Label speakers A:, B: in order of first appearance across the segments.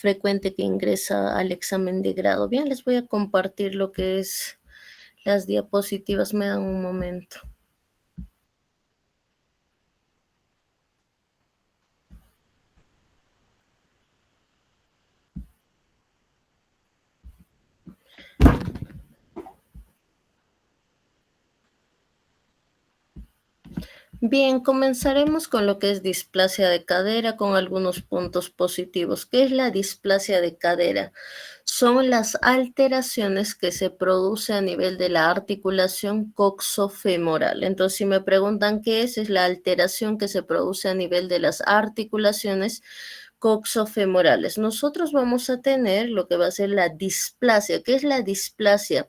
A: frecuente que ingresa al examen de grado. Bien, les voy a compartir lo que es las diapositivas, me dan un momento. Bien, comenzaremos con lo que es displasia de cadera con algunos puntos positivos. ¿Qué es la displasia de cadera? Son las alteraciones que se producen a nivel de la articulación coxofemoral. Entonces, si me preguntan qué es la alteración que se produce a nivel de las articulaciones coxofemorales. Nosotros vamos a tener lo que va a ser la displasia. ¿Qué es la displasia?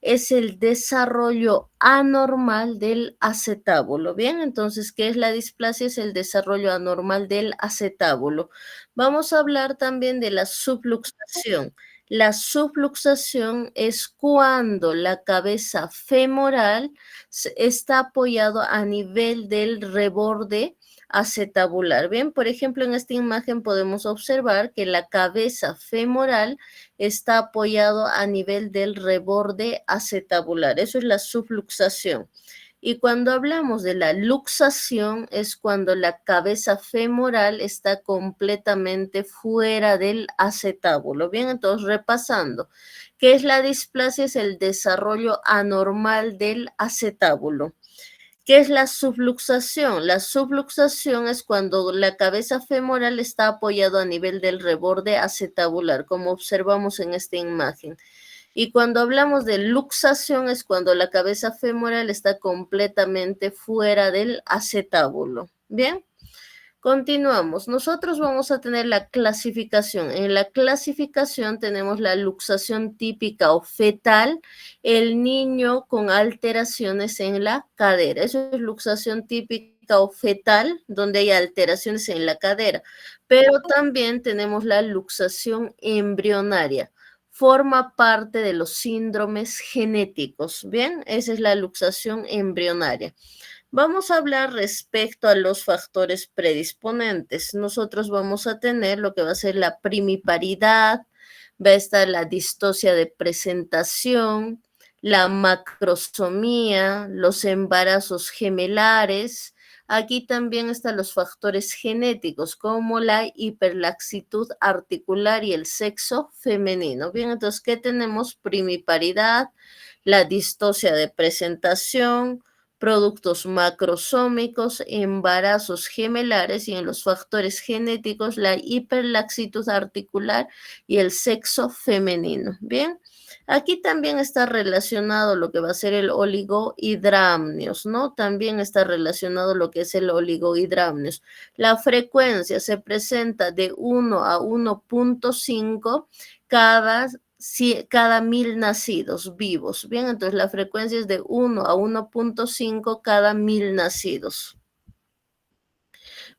A: Es el desarrollo anormal del acetábulo. Bien, entonces, ¿qué es la displasia? Es el desarrollo anormal del acetábulo. Vamos a hablar también de la subluxación. La subluxación es cuando la cabeza femoral está apoyado a nivel del reborde acetabular. Bien, por ejemplo, en esta imagen podemos observar que la cabeza femoral está apoyado a nivel del reborde acetabular. Eso es la subluxación. Y cuando hablamos de la luxación es cuando la cabeza femoral está completamente fuera del acetábulo. Bien, entonces repasando, ¿qué es la displasia? Es el desarrollo anormal del acetábulo. ¿Qué es la subluxación? La subluxación es cuando la cabeza femoral está apoyado a nivel del reborde acetabular, como observamos en esta imagen. Y cuando hablamos de luxación es cuando la cabeza femoral está completamente fuera del acetábulo. Bien, continuamos. Nosotros vamos a tener la clasificación. En la clasificación tenemos la luxación típica o fetal, el niño con alteraciones en la cadera. Eso es luxación típica o fetal, donde hay alteraciones en la cadera. Pero también tenemos la luxación embrionaria. Forma parte de los síndromes genéticos. Bien, esa es la luxación embrionaria. Vamos a hablar respecto a los factores predisponentes. Nosotros vamos a tener lo que va a ser la primiparidad, va a estar la distosia de presentación, la macrosomía, los embarazos gemelares. Aquí también están los factores genéticos como la hiperlaxitud articular y el sexo femenino. Bien, entonces, ¿qué tenemos? Primiparidad, la distosia de presentación, productos macrosómicos, embarazos gemelares y en los factores genéticos la hiperlaxitud articular y el sexo femenino. Bien, aquí también está relacionado lo que va a ser el oligohidramnios, ¿no? También está relacionado lo que es el oligohidramnios. La frecuencia se presenta de 1 a 1.5 cada 1000 nacidos vivos. Bien, entonces la frecuencia es de 1 a 1.5 cada 1000 nacidos.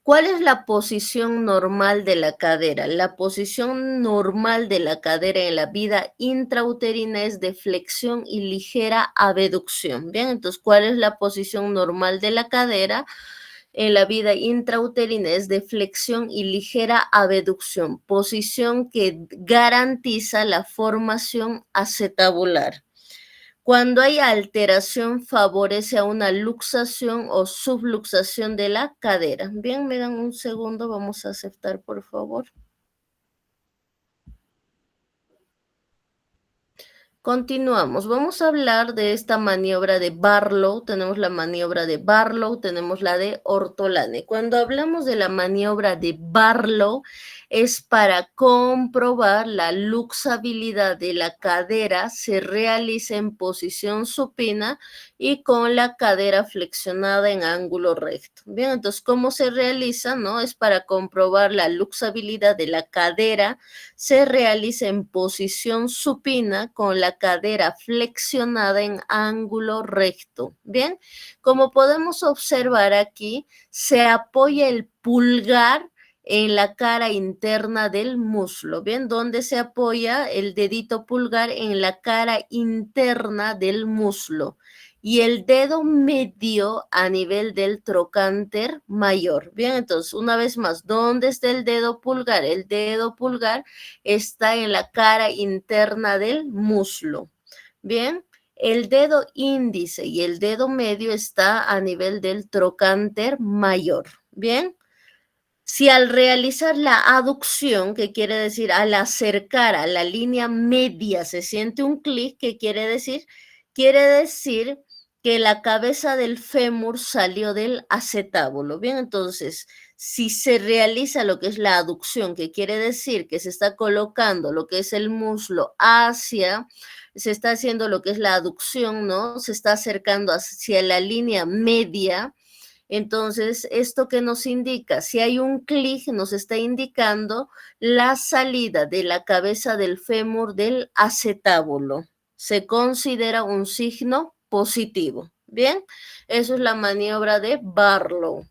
A: ¿Cuál es la posición normal de la cadera? La posición normal de la cadera en la vida intrauterina es de flexión y ligera abducción. Bien, entonces, ¿cuál es la posición normal de la cadera? En la vida intrauterina es de flexión y ligera abducción, posición que garantiza la formación acetabular. Cuando hay alteración, favorece a una luxación o subluxación de la cadera. Bien, me dan un segundo, vamos a aceptar, por favor. Continuamos. Vamos a hablar de esta maniobra de Barlow. Tenemos la maniobra de Barlow, tenemos la de Ortolani. Cuando hablamos de la maniobra de Barlow, es para comprobar la luxabilidad de la cadera. Se realiza en posición supina y con la cadera flexionada en ángulo recto. Bien, entonces, ¿cómo se realiza? ¿No? Es para comprobar la luxabilidad de la cadera. Se realiza en posición supina con la cadera flexionada en ángulo recto. Bien, como podemos observar aquí, se apoya el pulgar en la cara interna del muslo. Bien, ¿dónde se apoya el dedito pulgar? En la cara interna del muslo. y el dedo medio a nivel del trocánter mayor. Bien, entonces, una vez más, ¿dónde está el dedo pulgar? El dedo pulgar está en la cara interna del muslo. Bien, el dedo índice y el dedo medio está a nivel del trocánter mayor. Bien. Si al realizar la aducción, que quiere decir al acercar a la línea media se siente un clic, ¿qué quiere decir? Quiere decir que la cabeza del fémur salió del acetábulo. Bien, entonces, si se realiza lo que es la aducción, que quiere decir que se está colocando lo que es el muslo hacia, se está haciendo lo que es la aducción, ¿no? Se está acercando hacia la línea media. Entonces, ¿esto qué nos indica? Si hay un clic, nos está indicando la salida de la cabeza del fémur del acetábulo. Se considera un signo positivo. Bien, eso es la maniobra de Barlow.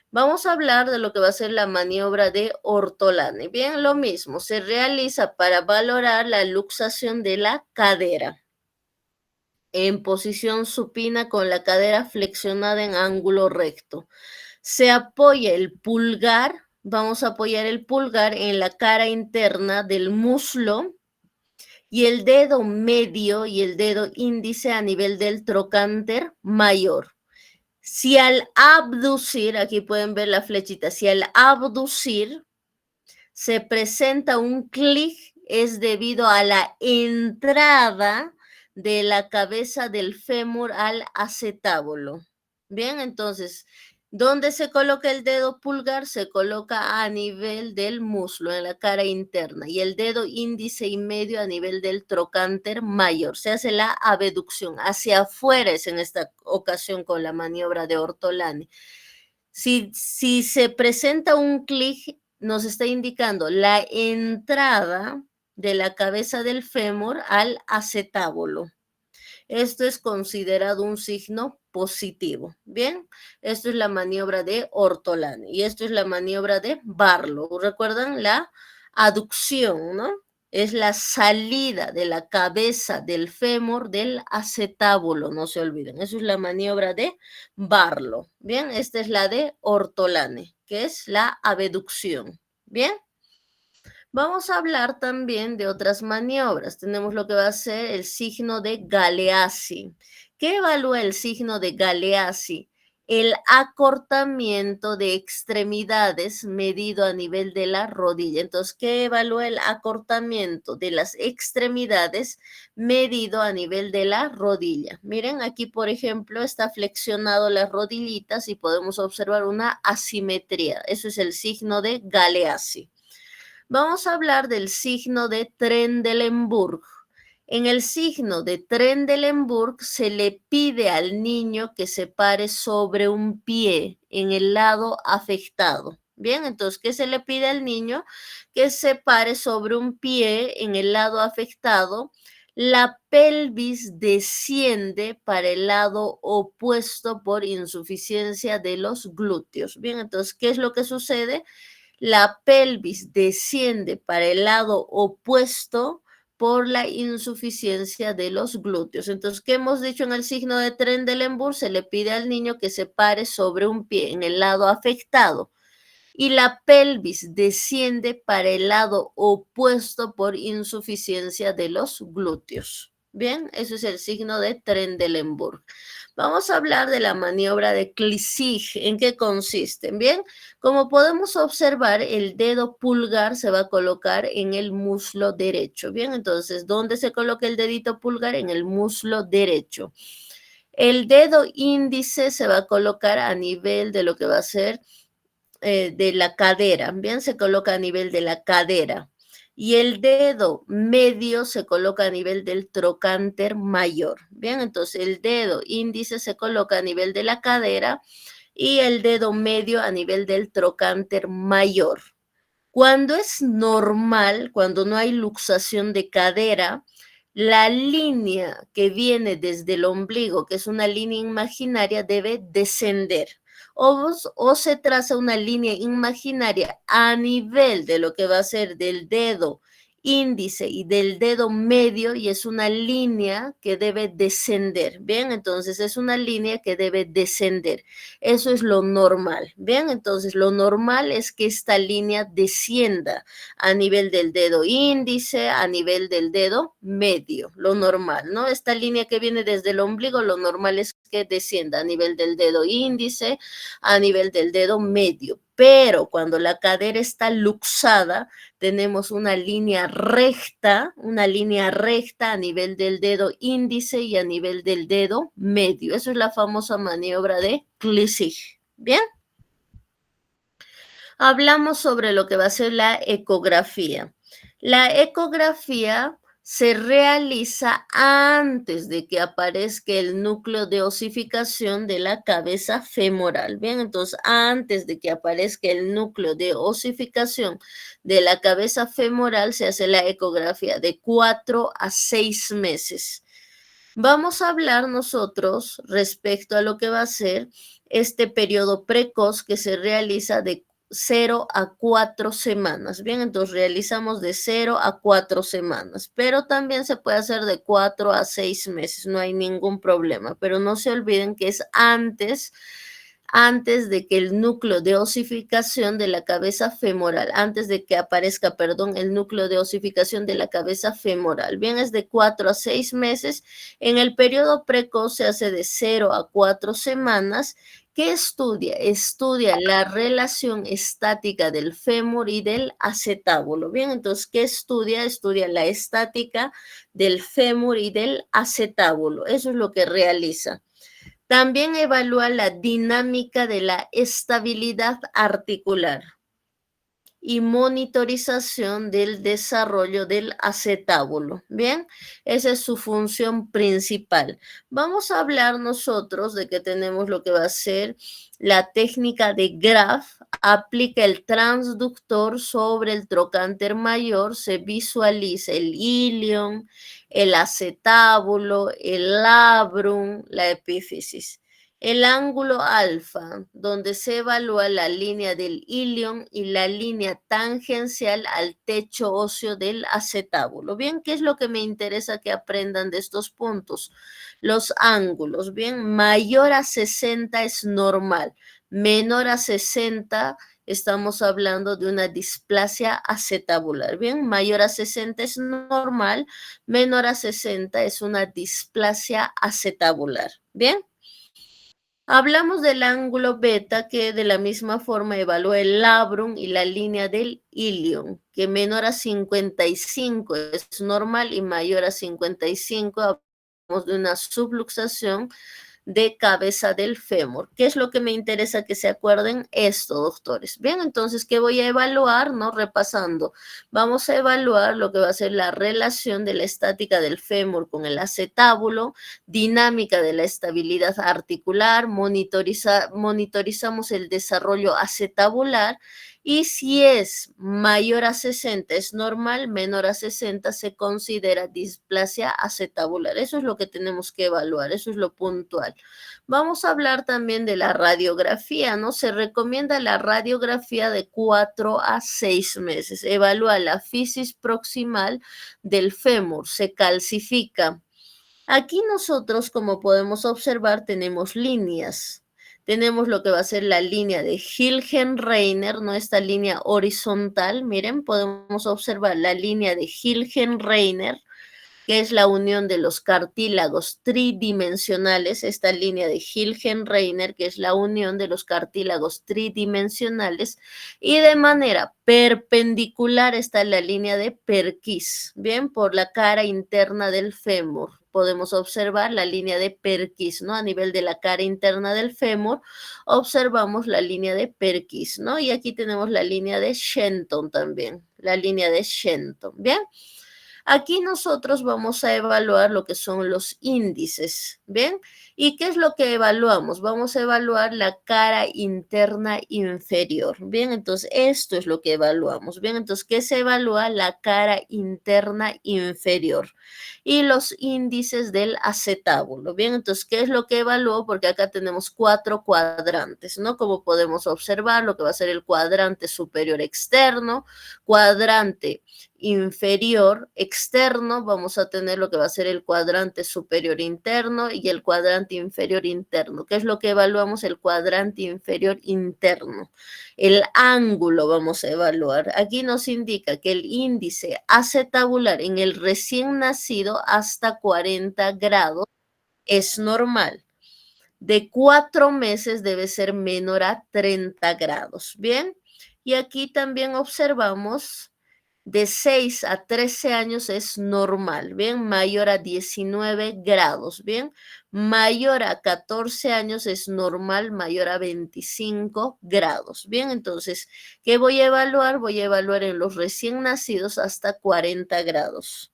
A: Vamos a hablar de lo que va a ser la maniobra de Ortolani. Bien, lo mismo, se realiza para valorar la luxación de la cadera en posición supina con la cadera flexionada en ángulo recto. Se apoya el pulgar, vamos a apoyar el pulgar en la cara interna del muslo y el dedo medio y el dedo índice a nivel del trocánter mayor. Si al abducir, aquí pueden ver la flechita, si al abducir se presenta un clic, es debido a la entrada de la cabeza del fémur al acetábulo. Bien, entonces, ¿dónde se coloca el dedo pulgar? Se coloca a nivel del muslo, en la cara interna, y el dedo índice y medio a nivel del trocánter mayor. Se hace la abducción. Hacia afuera es en esta ocasión con la maniobra de Ortolani. Si se presenta un clic, nos está indicando la entrada de la cabeza del fémur al acetábulo. Esto es considerado un signo positivo. Bien, esto es la maniobra de Ortolani y esto es la maniobra de Barlow. ¿Recuerdan la aducción, no? Es la salida de la cabeza del fémur del acetábulo, no se olviden. Eso es la maniobra de Barlow. Bien, esta es la de Ortolani, que es la abducción. Bien. Vamos a hablar también de otras maniobras. Tenemos lo que va a ser el signo de Galeazzi. ¿Qué evalúa el signo de Galeazzi? El acortamiento de extremidades medido a nivel de la rodilla. Entonces, ¿qué evalúa el acortamiento de las extremidades medido a nivel de la rodilla? Miren, aquí, por ejemplo, está flexionado las rodillitas y podemos observar una asimetría. Eso es el signo de Galeazzi. Vamos a hablar del signo de Trendelenburg. En el signo de Trendelenburg se le pide al niño que se pare sobre un pie en el lado afectado. Bien, entonces, ¿qué se le pide al niño? Que se pare sobre un pie en el lado afectado. La pelvis desciende para el lado opuesto por insuficiencia de los glúteos. Bien, entonces, ¿qué es lo que sucede? La pelvis desciende para el lado opuesto por la insuficiencia de los glúteos. Entonces, ¿qué hemos dicho en el signo de Trendelenburg? Se le pide al niño que se pare sobre un pie en el lado afectado y la pelvis desciende para el lado opuesto por insuficiencia de los glúteos. Bien, eso es el signo de Trendelenburg. Vamos a hablar de la maniobra de Clisig. ¿En qué consiste? Bien, como podemos observar, el dedo pulgar se va a colocar en el muslo derecho. Bien, entonces, ¿dónde se coloca el dedito pulgar? En el muslo derecho. El dedo índice se va a colocar a nivel de lo que va a ser de la cadera. Bien, se coloca a nivel de la cadera. Y el dedo medio se coloca a nivel del trocánter mayor. Bien, entonces el dedo índice se coloca a nivel de la cadera y el dedo medio a nivel del trocánter mayor. Cuando es normal, cuando no hay luxación de cadera, la línea que viene desde el ombligo, que es una línea imaginaria, debe descender. O se traza una línea imaginaria a nivel de lo que va a ser del dedo índice y del dedo medio, y es una línea que debe descender, ¿bien? Entonces es una línea que debe descender. Eso es lo normal, ¿bien? Entonces lo normal es que esta línea descienda a nivel del dedo índice, a nivel del dedo medio, lo normal, ¿no? Esta línea que viene desde el ombligo, lo normal es que descienda a nivel del dedo índice, a nivel del dedo medio. Pero cuando la cadera está luxada, tenemos una línea recta a nivel del dedo índice y a nivel del dedo medio. Eso es la famosa maniobra de Clisig. ¿Bien? Hablamos sobre lo que va a ser la ecografía. La ecografía se realiza antes de que aparezca el núcleo de osificación de la cabeza femoral. Bien, entonces antes de que aparezca el núcleo de osificación de la cabeza femoral se hace la ecografía de 4 a 6 meses. Vamos a hablar nosotros respecto a lo que va a ser este periodo precoz que se realiza de 0 a 4 semanas. Bien, entonces realizamos de 0 a 4 semanas, pero también se puede hacer de 4 a 6 meses, no hay ningún problema, pero no se olviden que es antes de que el núcleo de osificación de la cabeza femoral, antes de que aparezca, perdón, el núcleo de osificación de la cabeza femoral. Bien, es de 4 a 6 meses. En el periodo precoz se hace de 0 a 4 semanas. ¿Qué estudia? Estudia la relación estática del fémur y del acetábulo. Bien, entonces, ¿qué estudia? Estudia la estática del fémur y del acetábulo. Eso es lo que realiza. También evalúa la dinámica de la estabilidad articular y monitorización del desarrollo del acetábulo. Bien, esa es su función principal. Vamos a hablar nosotros de que tenemos lo que va a ser la técnica de Graf. Aplica el transductor sobre el trocánter mayor, se visualiza el ilion, el acetábulo, el labrum, la epífisis. El ángulo alfa, donde se evalúa la línea del ilion y la línea tangencial al techo óseo del acetábulo. Bien, ¿qué es lo que me interesa que aprendan de estos puntos? Los ángulos, bien, mayor a 60 es normal, menor a 60 estamos hablando de una displasia acetabular. Bien, mayor a 60 es normal, menor a 60 es una displasia acetabular. Bien. Hablamos del ángulo beta que de la misma forma evalúa el labrum y la línea del ilion, que menor a 55 es normal y mayor a 55 hablamos de una subluxación de cabeza del fémur. ¿Qué es lo que me interesa que se acuerden? Esto, doctores. Bien, entonces, ¿qué voy a evaluar? ¿No? Repasando. Vamos a evaluar lo que va a ser la relación de la estática del fémur con el acetábulo, dinámica de la estabilidad articular, monitorizamos el desarrollo acetabular y si es mayor a 60 es normal, menor a 60 se considera displasia acetabular. Eso es lo que tenemos que evaluar, eso es lo puntual. Vamos a hablar también de la radiografía, ¿no? Se recomienda la radiografía de 4 a 6 meses. Evalúa la fisis proximal del fémur, se calcifica. Aquí nosotros, como podemos observar, tenemos líneas. Tenemos lo que va a ser la línea de Hilgen-Reiner, ¿no? Esta línea horizontal, miren, podemos observar la línea de Hilgen-Reiner, que es la unión de los cartílagos tridimensionales, esta línea de Hilgen-Reiner, que es la unión de los cartílagos tridimensionales, y de manera perpendicular está la línea de Perkis, bien, por la cara interna del fémur. Podemos observar la línea de Perkis, ¿no? A nivel de la cara interna del fémur, observamos la línea de Perkis, ¿no? Y aquí tenemos la línea de Shenton también, la línea de Shenton, ¿bien? Aquí nosotros vamos a evaluar lo que son los índices, ¿bien? ¿Y qué es lo que evaluamos? Vamos a evaluar la cara interna inferior, ¿bien? Entonces, esto es lo que evaluamos, ¿bien? Entonces, ¿qué se evalúa? La cara interna inferior y los índices del acetábulo, ¿bien? Entonces, ¿qué es lo que evalúo? Porque acá tenemos 4 cuadrantes, ¿no? Como podemos observar, lo que va a ser el cuadrante superior externo, cuadrante inferior externo, vamos a tener lo que va a ser el cuadrante superior interno y el cuadrante inferior interno. ¿Qué es lo que evaluamos? El cuadrante inferior interno. El ángulo vamos a evaluar. Aquí nos indica que el índice acetabular en el recién nacido hasta 40 grados es normal. De 4 meses debe ser menor a 30 grados. Bien, y aquí también observamos de 6 a 13 años es normal, bien, mayor a 19 grados, bien, mayor a 14 años es normal, mayor a 25 grados, bien, entonces, ¿qué voy a evaluar? Voy a evaluar en los recién nacidos hasta 40 grados.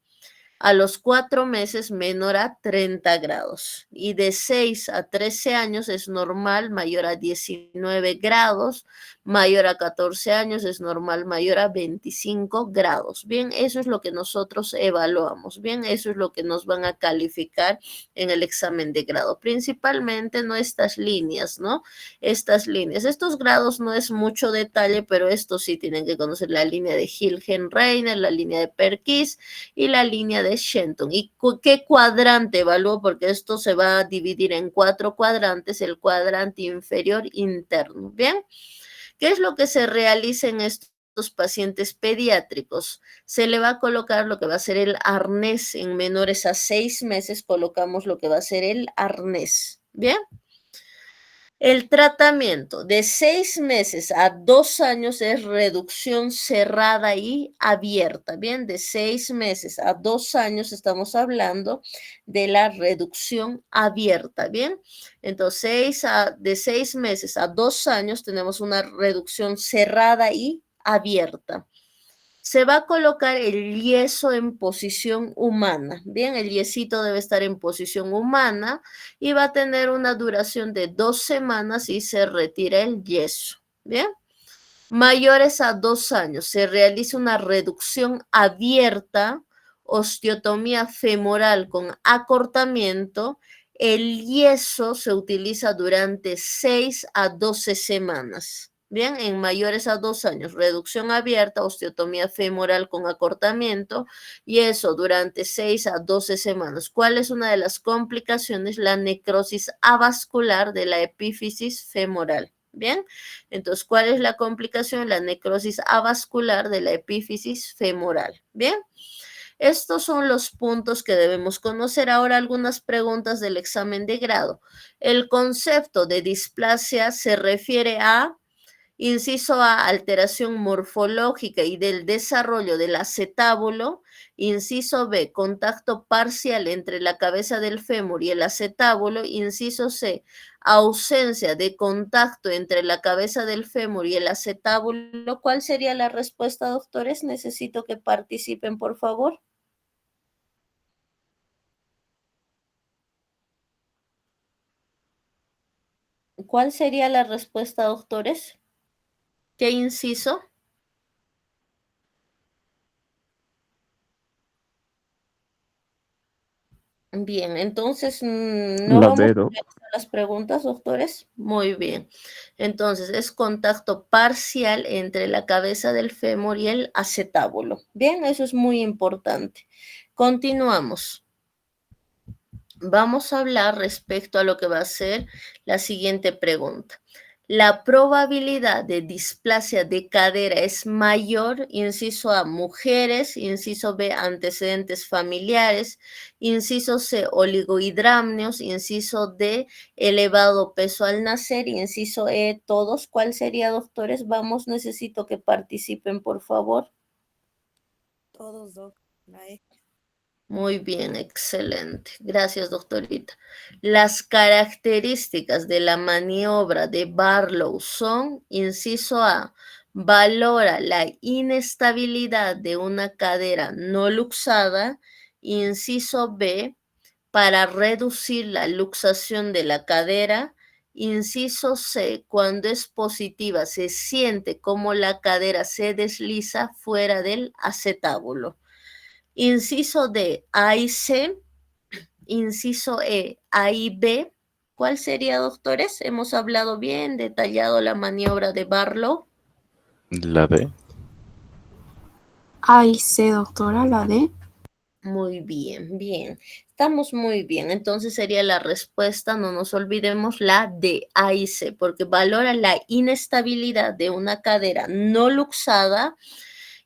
A: A los 4 meses menor a 30 grados y de 6 a 13 años es normal, mayor a 19 grados, mayor a 14 años es normal, mayor a 25 grados. Bien, eso es lo que nosotros evaluamos. Bien, eso es lo que nos van a calificar en el examen de grado. Principalmente, ¿no? Estas líneas, ¿no? Estas líneas. Estos grados no es mucho detalle, pero estos sí tienen que conocer la línea de Hilgen-Reiner, la línea de Perkis y la línea de Shenton. ¿Y qué cuadrante evalúo? Porque esto se va a dividir en 4 cuadrantes, el cuadrante inferior interno. ¿Bien? ¿Qué es lo que se realiza en estos pacientes pediátricos? Se le va a colocar lo que va a ser el arnés. En menores a 6 meses colocamos lo que va a ser el arnés. ¿Bien? El tratamiento de 6 meses a 2 años es reducción cerrada y abierta. Bien, de 6 meses a 2 años estamos hablando de la reducción abierta. Bien, entonces de 6 meses a 2 años tenemos una reducción cerrada y abierta. Se va a colocar el yeso en posición humana. Bien, el yesito debe estar en posición humana y va a tener una duración de 2 semanas y se retira el yeso. Bien. Mayores a 2 años, se realiza una reducción abierta, osteotomía femoral con acortamiento. El yeso se utiliza durante 6 a 12 semanas. Bien, en mayores a 2 años, reducción abierta, osteotomía femoral con acortamiento, y eso durante 6 a 12 semanas. ¿Cuál es una de las complicaciones? La necrosis avascular de la epífisis femoral. Bien, entonces, ¿cuál es la complicación? La necrosis avascular de la epífisis femoral. Bien, estos son los puntos que debemos conocer. Ahora algunas preguntas del examen de grado. El concepto de displasia se refiere a Inciso A, alteración morfológica y del desarrollo del acetábulo. Inciso B, contacto parcial entre la cabeza del fémur y el acetábulo. Inciso C, ausencia de contacto entre la cabeza del fémur y el acetábulo. ¿Cuál sería la respuesta, doctores? Necesito que participen, por favor. ¿Cuál sería la respuesta, doctores? ¿Qué inciso? Bien, entonces no
B: La
A: vamos
B: B,
A: a
B: Doc.
A: realizar las preguntas, doctores. Muy bien. Entonces es contacto parcial entre la cabeza del fémur y el acetábulo. Bien, eso es muy importante. Continuamos. Vamos a hablar respecto a lo que va a ser la siguiente pregunta. La probabilidad de displasia de cadera es mayor, inciso A, mujeres, inciso B, antecedentes familiares, inciso C, oligohidramnios, inciso D, elevado peso al nacer, inciso E, todos. ¿Cuál sería, doctores? Vamos, necesito que participen, por favor.
C: Todos, Doc. La E.
A: Muy bien, excelente. Gracias, doctorita. Las características de la maniobra de Barlow son, inciso A, valora la inestabilidad de una cadera no luxada, inciso B, para reducir la luxación de la cadera, inciso C, cuando es positiva se siente como la cadera se desliza fuera del acetábulo. Inciso D, A y C. Inciso E, A y B. ¿Cuál sería, doctores? Hemos hablado bien, detallado la maniobra de Barlow.
B: La D. A y C, doctora, la D.
A: Muy bien, bien. Estamos muy bien. Entonces sería la respuesta, no nos olvidemos, la de A y C, porque valora la inestabilidad de una cadera no luxada.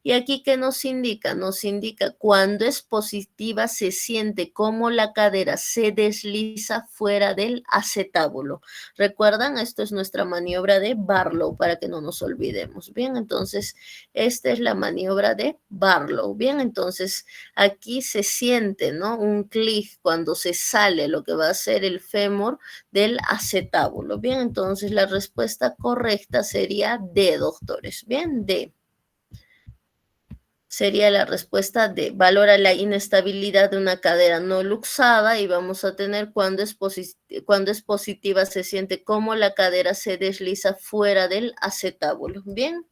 A: Y aquí, ¿qué nos indica? Nos indica cuando es positiva se siente como la cadera se desliza fuera del acetábulo. ¿Recuerdan? Esto es nuestra maniobra de Barlow, para que no nos olvidemos. Bien, entonces, esta es la maniobra de Barlow. Bien, entonces, aquí se siente, ¿no? Un clic cuando se sale lo que va a ser el fémur del acetábulo. Bien, entonces la respuesta correcta sería D, doctores. Bien, D. Sería la respuesta D. Valora la inestabilidad de una cadera no luxada y vamos a tener cuando es positiva se siente como la cadera se desliza fuera del acetábulo. Bien.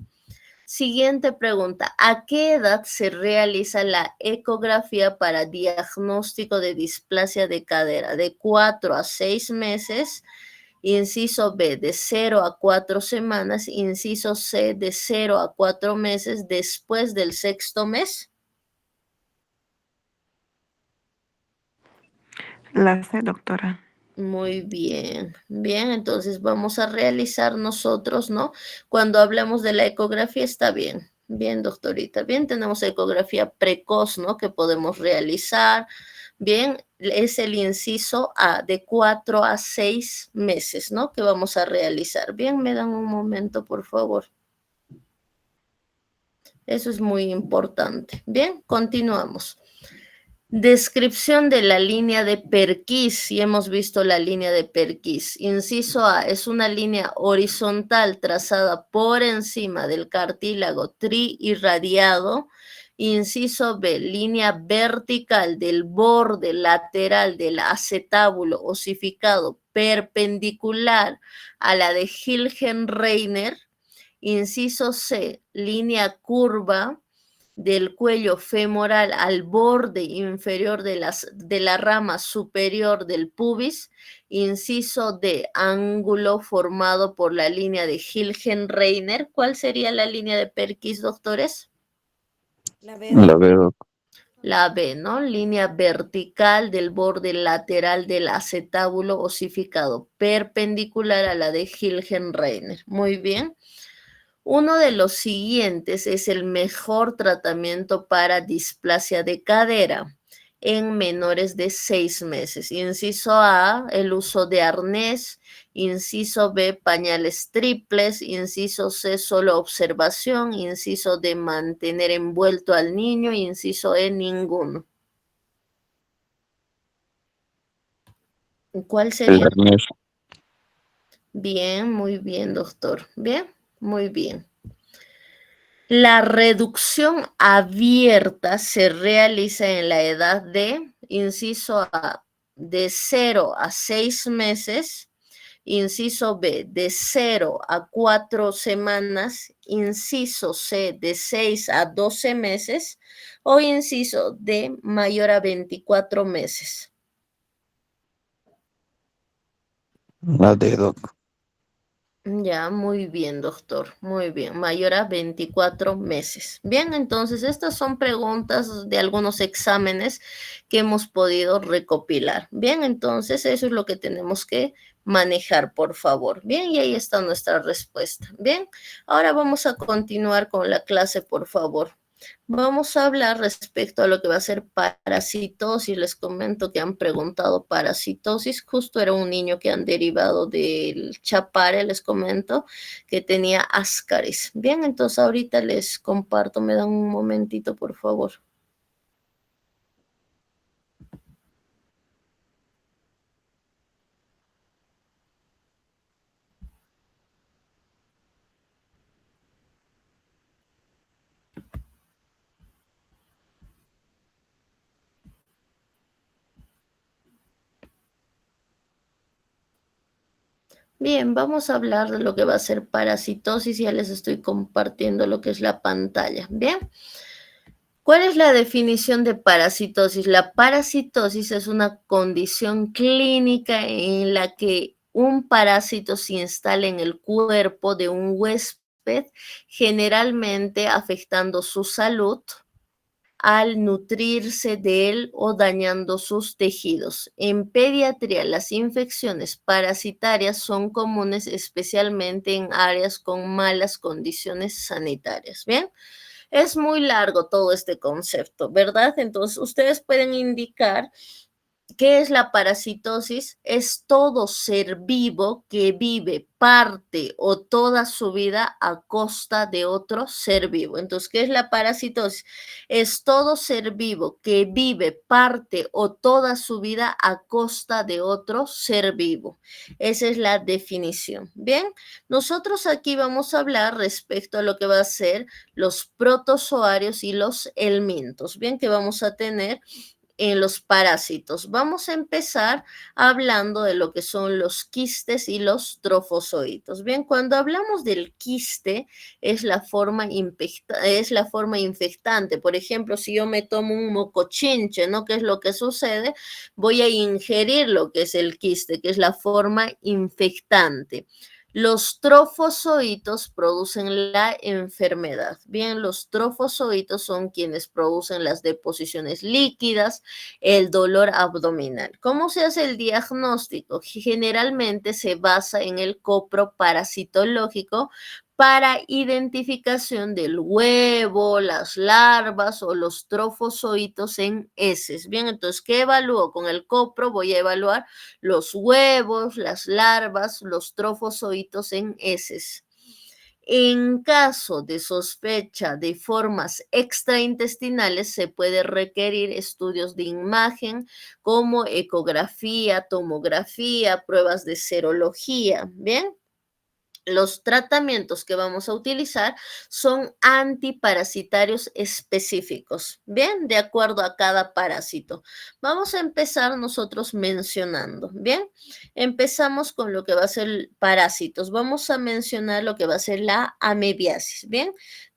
A: Siguiente pregunta. ¿A qué edad se realiza la ecografía para diagnóstico de displasia de cadera? ¿De 4 a 6 meses? Inciso B, de 0 a 4 semanas. Inciso C, de 0 a 4 meses después del sexto mes.
D: La C, doctora.
A: Muy bien, bien, entonces vamos a realizar nosotros, ¿no? Cuando hablamos de la ecografía está bien, bien, doctorita, bien, tenemos ecografía precoz, ¿no? Que podemos realizar, bien, es el inciso A, de 4 a 6 meses, ¿no? Que vamos a realizar. Bien, me dan un momento, por favor. Eso es muy importante. Bien, continuamos. Descripción de la línea de Perkis. Si hemos visto la línea de Perkis. Inciso A, es una línea horizontal trazada por encima del cartílago triirradiado. Inciso B, línea vertical del borde lateral del acetábulo osificado perpendicular a la de Hilgen-Reiner. Inciso C, línea curva del cuello femoral al borde inferior de la rama superior del pubis. Inciso D, ángulo formado por la línea de Hilgen-Reiner. ¿Cuál sería la línea de Perkis, doctores?
C: La B.
E: La B, doc.
A: La B, ¿no? Línea vertical del borde lateral del acetábulo osificado, perpendicular a la de Hilgen-Reiner. Muy bien. Uno de los siguientes es el mejor tratamiento para displasia de cadera en menores de 6 meses. Inciso A, el uso de arnés. Inciso B, pañales triples. Inciso C, solo observación. Inciso D, mantener envuelto al niño. Inciso E, ninguno. ¿Cuál
E: El
A: sería?
E: arnés.
A: Bien, muy bien, doctor. Bien, muy bien. La reducción abierta se realiza en la edad de, inciso A, de 0 a 6 meses, inciso B, de 0 a 4 semanas, inciso C, de 6 a 12 meses, o inciso D, mayor a 24 meses.
E: La D, doc.
A: Ya, muy bien, doctor. Muy bien. Mayor a 24 meses. Bien, entonces estas son preguntas de algunos exámenes que hemos podido recopilar. Bien, entonces eso es lo que tenemos que manejar, por favor. Bien, y ahí está nuestra respuesta. Bien, ahora vamos a continuar con la clase, por favor. Vamos a hablar respecto a lo que va a ser parasitosis. Les comento que han preguntado parasitosis. Justo era un niño que han derivado del Chapare, les comento, que tenía ascaris. Bien, entonces ahorita les comparto. Me dan un momentito, por favor. Bien, vamos a hablar de lo que va a ser parasitosis. Ya les estoy compartiendo lo que es la pantalla. Bien. ¿Cuál es la definición de parasitosis? La parasitosis es una condición clínica en la que un parásito se instala en el cuerpo de un huésped, generalmente afectando su salud, al nutrirse de él o dañando sus tejidos. En pediatría, las infecciones parasitarias son comunes especialmente en áreas con malas condiciones sanitarias. ¿Bien? Es muy largo todo este concepto, ¿verdad? Entonces, ustedes pueden indicar ¿qué es la parasitosis? Es todo ser vivo que vive parte o toda su vida a costa de otro ser vivo. Entonces, ¿qué es la parasitosis? Es todo ser vivo que vive parte o toda su vida a costa de otro ser vivo. Esa es la definición. Bien, nosotros aquí vamos a hablar respecto a lo que va a ser los protozoarios y los helmintos. Bien, que vamos a tener en los parásitos. Vamos a empezar hablando de lo que son los quistes y los trofozoitos. Bien, cuando hablamos del quiste es la forma infectante. Por ejemplo, si yo me tomo un mocochinche, ¿no? ¿Qué es lo que sucede? Voy a ingerir lo que es el quiste, que es la forma infectante. Los trofozoitos producen la enfermedad. Bien, los trofozoitos son quienes producen las deposiciones líquidas, el dolor abdominal. ¿Cómo se hace el diagnóstico? Generalmente se basa en el copro parasitológico para identificación del huevo, las larvas o los trofozoitos en heces. Bien, entonces, ¿qué evalúo? Con el copro voy a evaluar los huevos, las larvas, los trofozoitos en heces. En caso de sospecha de formas extraintestinales, se puede requerir estudios de imagen como ecografía, tomografía, pruebas de serología. Bien. Los tratamientos que vamos a utilizar son antiparasitarios específicos, ¿bien? De acuerdo a cada parásito. Vamos a empezar nosotros mencionando, ¿bien? Empezamos con lo que va a ser parásitos. Vamos a mencionar lo que va a ser la amebiasis, ¿bien?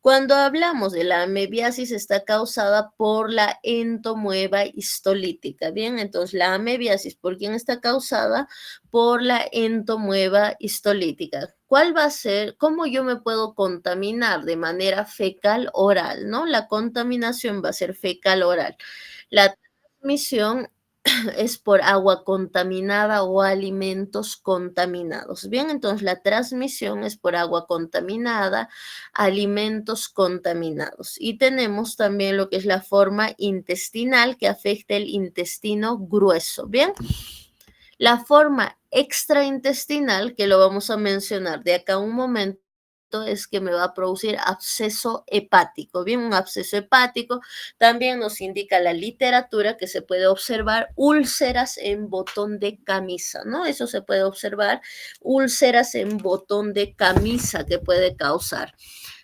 A: Cuando hablamos de la amebiasis está causada por la entomoeba histolítica, ¿bien? Entonces, la amebiasis, ¿por quién está causada? Por la entomoeba histolítica. ¿Cuál va a ser? ¿Cómo yo me puedo contaminar de manera fecal oral? ¿No? La contaminación va a ser fecal oral. La transmisión es por agua contaminada o alimentos contaminados. Bien, entonces la transmisión es por agua contaminada, alimentos contaminados. Y tenemos también lo que es la forma intestinal que afecta el intestino grueso. Bien. La forma extraintestinal, que lo vamos a mencionar de acá a un momento, es que me va a producir absceso hepático. Bien, un absceso hepático también nos indica la literatura que se puede observar úlceras en botón de camisa, ¿no? Eso se puede observar, úlceras en botón de camisa que puede causar.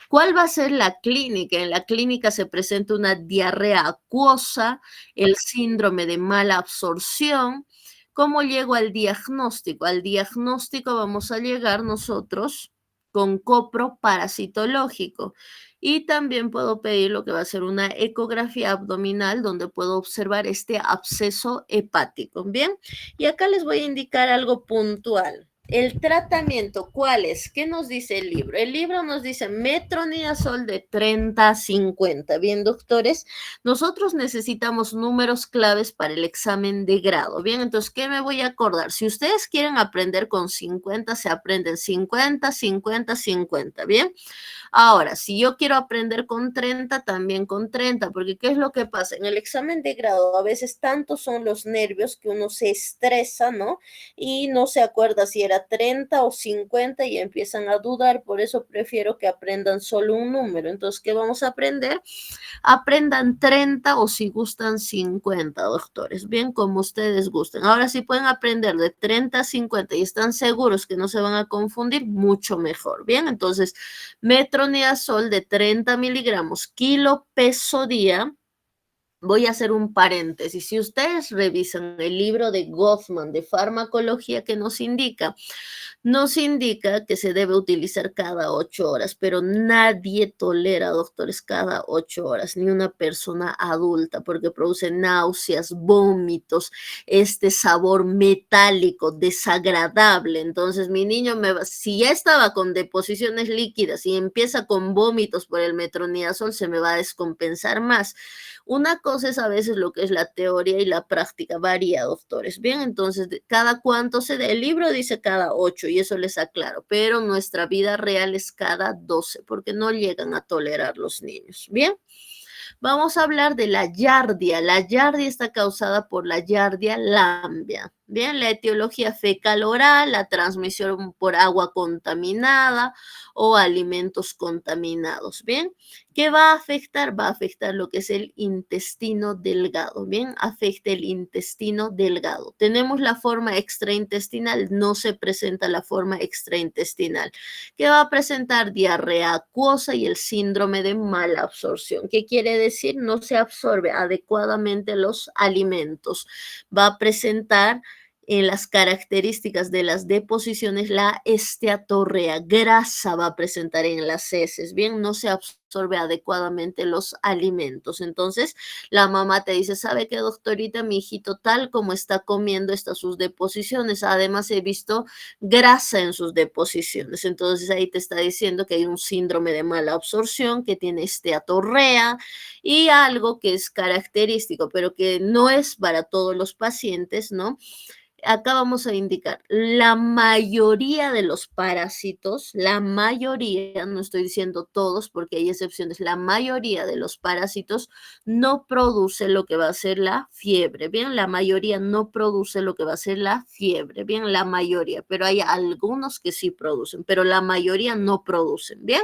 A: ¿Cuál va a ser la clínica? En la clínica se presenta una diarrea acuosa, el síndrome de mala absorción. ¿Cómo llego al diagnóstico? Al diagnóstico vamos a llegar nosotros con copro parasitológico y también puedo pedir lo que va a ser una ecografía abdominal donde puedo observar este absceso hepático. Bien, y acá les voy a indicar algo puntual. El tratamiento, ¿cuál es? ¿Qué nos dice el libro? El libro nos dice metronidazol de 30 a 50. Bien, doctores, nosotros necesitamos números claves para el examen de grado. Bien, entonces, ¿qué me voy a acordar? Si ustedes quieren aprender con 50, se aprenden 50, 50, 50. Bien. Ahora, si yo quiero aprender con 30, también con 30, porque ¿qué es lo que pasa? En el examen de grado a veces tantos son los nervios que uno se estresa, ¿no? Y no se acuerda si era 30 o 50 y empiezan a dudar, por eso prefiero que aprendan solo un número. Entonces, ¿qué vamos a aprender? Aprendan 30 o si gustan 50, doctores, bien, como ustedes gusten. Ahora, si pueden aprender de 30 a 50 y están seguros que no se van a confundir, mucho mejor, bien. Entonces, metronidazol de 30 miligramos kilo peso día Voy a hacer un paréntesis. Si ustedes revisan el libro de Goffman de farmacología que nos indica que se debe utilizar cada 8 horas, pero nadie tolera, doctores, cada 8 horas, ni una persona adulta, porque produce náuseas, vómitos, este sabor metálico, desagradable. Entonces, mi niño, si ya estaba con deposiciones líquidas y empieza con vómitos por el metronidazol, se me va a descompensar más. Una cosa es a veces lo que es la teoría y la práctica, varía, doctores. Bien, entonces, ¿cada cuánto se da? El libro dice cada 8 y eso les aclaro, pero nuestra vida real es cada 12 porque no llegan a tolerar los niños. Bien. Vamos a hablar de la giardia. La giardia está causada por la giardia lambia. Bien, la etiología fecal oral, la transmisión por agua contaminada o alimentos contaminados. Bien, ¿qué va a afectar? Va a afectar lo que es el intestino delgado. Bien, afecta el intestino delgado. Tenemos la forma extraintestinal, no se presenta la forma extraintestinal, que va a presentar diarrea acuosa y el síndrome de mala absorción. ¿Qué quiere decir? No se absorbe adecuadamente los alimentos. Va a presentar en las características de las deposiciones la esteatorrea, grasa va a presentar en las heces. Bien, no se absorbe adecuadamente los alimentos. Entonces, la mamá te dice, ¿sabe qué, doctorita? Mi hijito tal como está comiendo estas sus deposiciones. Además, he visto grasa en sus deposiciones. Entonces, ahí te está diciendo que hay un síndrome de mala absorción, que tiene esteatorrea y algo que es característico, pero que no es para todos los pacientes, ¿no? Acá vamos a indicar, la mayoría de los parásitos, la mayoría, no estoy diciendo todos porque hay excepciones, la mayoría de los parásitos no produce lo que va a ser la fiebre, bien, la mayoría no produce lo que va a ser la fiebre, bien, la mayoría, pero hay algunos que sí producen, pero la mayoría no producen, bien.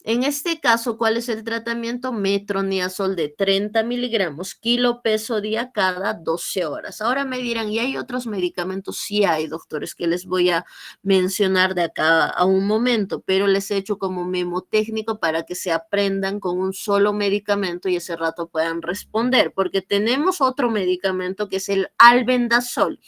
A: En este caso, ¿cuál es el tratamiento? Metronidazol de 30 miligramos, kilo peso día cada 12 horas. Ahora me dirán, ¿y hay otros medicamentos? Sí hay, doctores, que les voy a mencionar de acá a un momento, pero les he hecho como memo técnico para que se aprendan con un solo medicamento y ese rato puedan responder, porque tenemos otro medicamento que es el albendazol.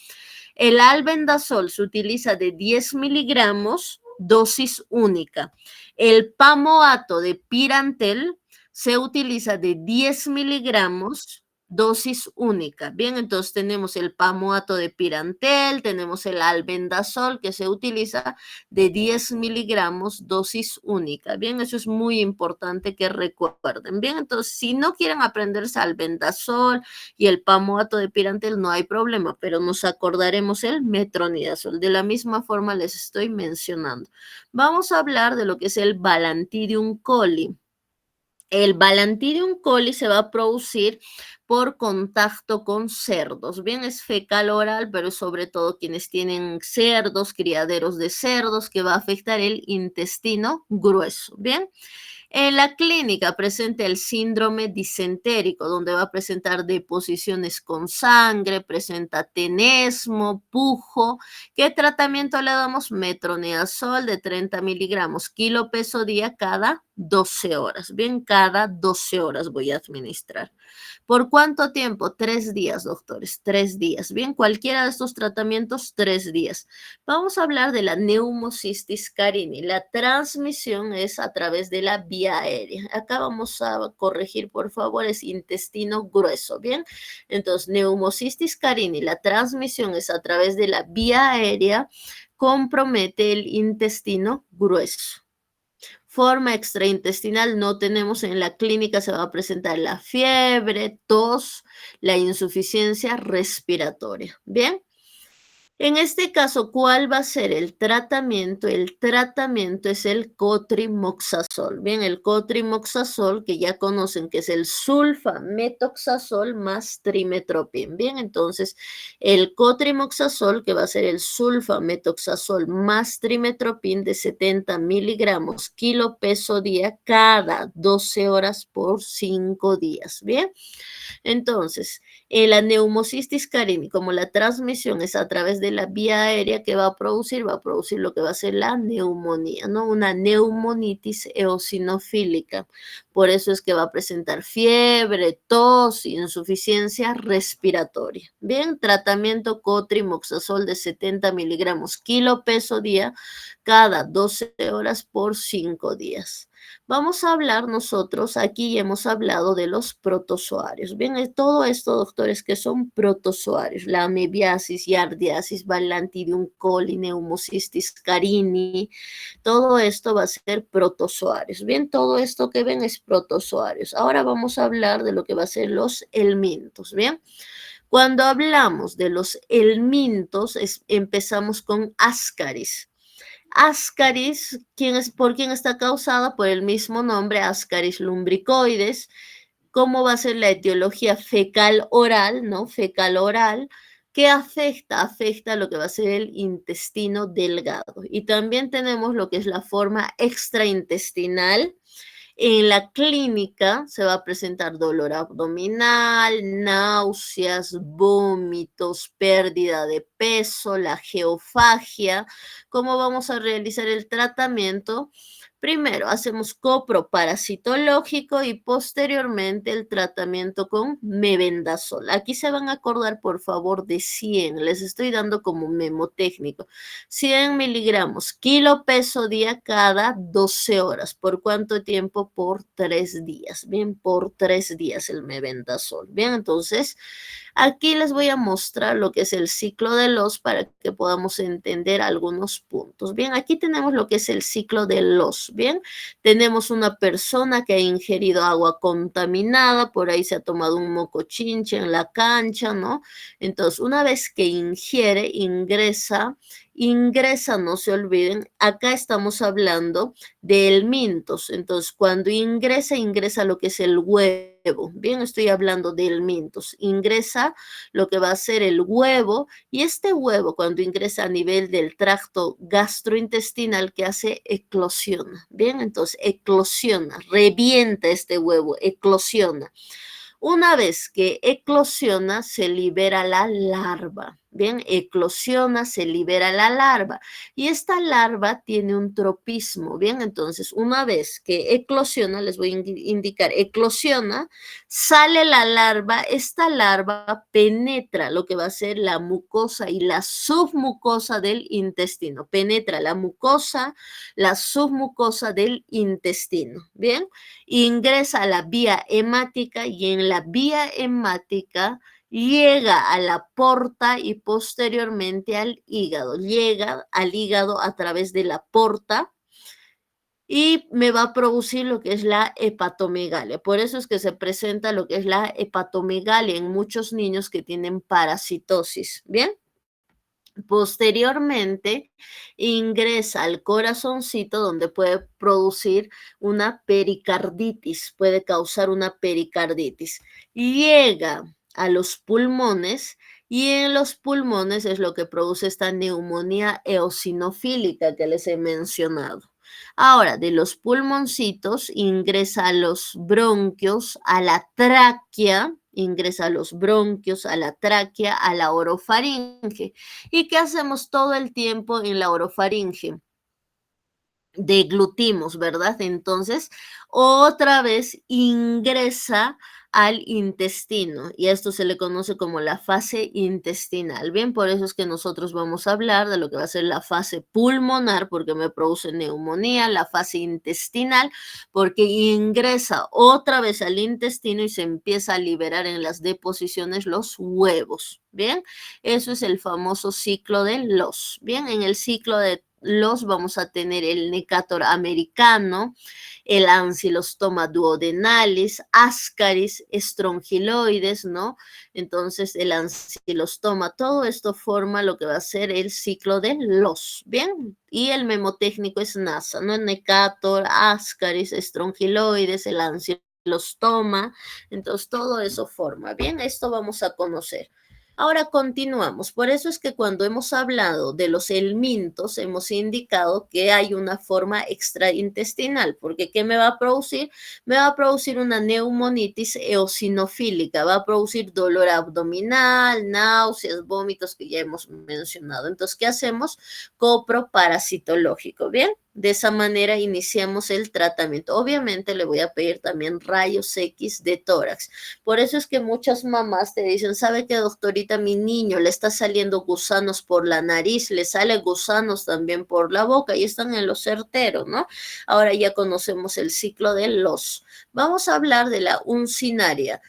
A: El albendazol se utiliza de 10 miligramos, dosis única. El pamoato de Pirantel se utiliza de 10 miligramos, dosis única. Bien, entonces tenemos el pamoato de Pirantel, tenemos el albendazol que se utiliza de 10 miligramos, dosis única. Bien, eso es muy importante que recuerden. Bien, entonces si no quieren aprenderse albendazol y el pamoato de Pirantel, no hay problema, pero nos acordaremos el metronidazol. De la misma forma les estoy mencionando. Vamos a hablar de lo que es el Balantidium coli. El Balantidium coli se va a producir por contacto con cerdos. Bien, es fecal oral, pero sobre todo quienes tienen cerdos, criaderos de cerdos, que va a afectar el intestino grueso. Bien. En la clínica presenta el síndrome disentérico, donde va a presentar deposiciones con sangre, presenta tenesmo, pujo. ¿Qué tratamiento le damos? Metronidazol de 30 miligramos, kilo peso día cada 12 horas. Bien, cada 12 horas voy a administrar. ¿Por cuánto tiempo? 3 días, doctores, 3 días. Bien, cualquiera de estos tratamientos, 3 días. Vamos a hablar de la neumocistis carini. La transmisión es a través de la vía aérea. Acá vamos a corregir, por favor, es intestino grueso, ¿bien? Entonces, neumocistis carini, la transmisión es a través de la vía aérea, compromete el intestino grueso. Forma extraintestinal no tenemos en la clínica, se va a presentar la fiebre, tos, la insuficiencia respiratoria. Bien. En este caso, ¿cuál va a ser el tratamiento? El tratamiento es el cotrimoxazol. Bien, el cotrimoxazol, que ya conocen que es el sulfametoxazol más trimetoprim. Bien, entonces el cotrimoxazol, que va a ser el sulfametoxazol más trimetoprim de 70 miligramos, kilo peso día, cada 12 horas por 5 días. Bien, entonces la neumocistis carini, como la transmisión es a través de de la vía aérea que va a producir lo que va a ser la neumonía, ¿no? Una neumonitis eosinofílica. Por eso es que va a presentar fiebre, tos, insuficiencia respiratoria. Bien, tratamiento cotrimoxazol de 70 miligramos kilo peso día cada 12 horas por 5 días. Vamos a hablar nosotros, aquí hemos hablado de los protozoarios. Bien, todo esto, doctores, que son protozoarios, la amebiasis, yardiasis, Balantidium coli, Pneumocystis carini, todo esto va a ser protozoarios. Bien, todo esto que ven es protozoarios. Ahora vamos a hablar de lo que va a ser los helmintos, ¿bien? Cuando hablamos de los helmintos, empezamos con Ascaris. Ascaris, ¿por quién está causada? Por el mismo nombre, Ascaris lumbricoides. ¿Cómo va a ser la etiología fecal oral, ¿no? Fecal oral. ¿Qué afecta? Afecta lo que va a ser el intestino delgado. Y también tenemos lo que es la forma extraintestinal. En la clínica se va a presentar dolor abdominal, náuseas, vómitos, pérdida de peso, la geofagia. ¿Cómo vamos a realizar el tratamiento? Primero hacemos copro parasitológico y posteriormente el tratamiento con mebendazol. Aquí se van a acordar, por favor, de 100. Les estoy dando como memo técnico. 100 miligramos kilo peso día cada 12 horas. ¿Por cuánto tiempo? Por 3 días. Bien, por 3 días el mebendazol. Bien, entonces aquí les voy a mostrar lo que es el ciclo de los para que podamos entender algunos puntos. Bien, aquí tenemos lo que es el ciclo de los. Bien, tenemos una persona que ha ingerido agua contaminada, por ahí se ha tomado un mocochinche en la cancha, ¿no? Entonces, una vez que ingiere, ingresa, no se olviden, acá estamos hablando de helmintos. Entonces, cuando ingresa lo que es el huevo. Bien, estoy hablando de helmintos. Ingresa lo que va a ser el huevo y este huevo cuando ingresa a nivel del tracto gastrointestinal que hace eclosiona. Bien, entonces eclosiona, revienta este huevo, eclosiona. Una vez que eclosiona, se libera la larva. Bien, eclosiona, se libera la larva. Y esta larva tiene un tropismo. Bien, entonces, una vez que eclosiona, les voy a indicar, eclosiona, sale la larva. Esta larva penetra lo que va a ser la mucosa y la submucosa del intestino. Penetra la mucosa, la submucosa del intestino. Bien, ingresa a la vía hemática y en la vía hemática llega a la porta y posteriormente al hígado. Llega al hígado a través de la porta y me va a producir lo que es la hepatomegalia. Por eso es que se presenta lo que es la hepatomegalia en muchos niños que tienen parasitosis. ¿Bien? Posteriormente ingresa al corazoncito donde puede producir una pericarditis, puede causar una pericarditis. Llega a los pulmones y en los pulmones es lo que produce esta neumonía eosinofílica que les he mencionado. Ahora, de los pulmoncitos ingresa a los bronquios, a la tráquea, ingresa a los bronquios, a la tráquea, a la orofaringe. ¿Y qué hacemos todo el tiempo en la orofaringe? Deglutimos, ¿verdad? Entonces, otra vez ingresa al intestino y a esto se le conoce como la fase intestinal. Bien, por eso es que nosotros vamos a hablar de lo que va a ser la fase pulmonar porque me produce neumonía, la fase intestinal porque ingresa otra vez al intestino y se empieza a liberar en las deposiciones los huevos. Bien, eso es el famoso ciclo de los. Bien, en el ciclo de los vamos a tener el Necator americano, el Ancylostoma duodenalis, Ascaris, estrongiloides, ¿no? Entonces el Ancylostoma, todo esto forma lo que va a ser el ciclo de los, ¿bien? Y el memotécnico es NASA, ¿no? Necator, Ascaris, estrongiloides, el Ancylostoma, entonces todo eso forma, ¿bien? Esto vamos a conocer. Ahora continuamos. Por eso es que cuando hemos hablado de los helmintos, hemos indicado que hay una forma extraintestinal, porque ¿qué me va a producir? Me va a producir una neumonitis eosinofílica, va a producir dolor abdominal, náuseas, vómitos que ya hemos mencionado. Entonces, ¿qué hacemos? Copro parasitológico, ¿bien? De esa manera iniciamos el tratamiento. Obviamente le voy a pedir también rayos X de tórax. Por eso es que muchas mamás te dicen, ¿sabe qué, doctorita? Mi niño le está saliendo gusanos por la nariz, le sale gusanos también por la boca y están en lo certero, ¿no? Ahora ya conocemos el ciclo de los. Vamos a hablar de la uncinaria.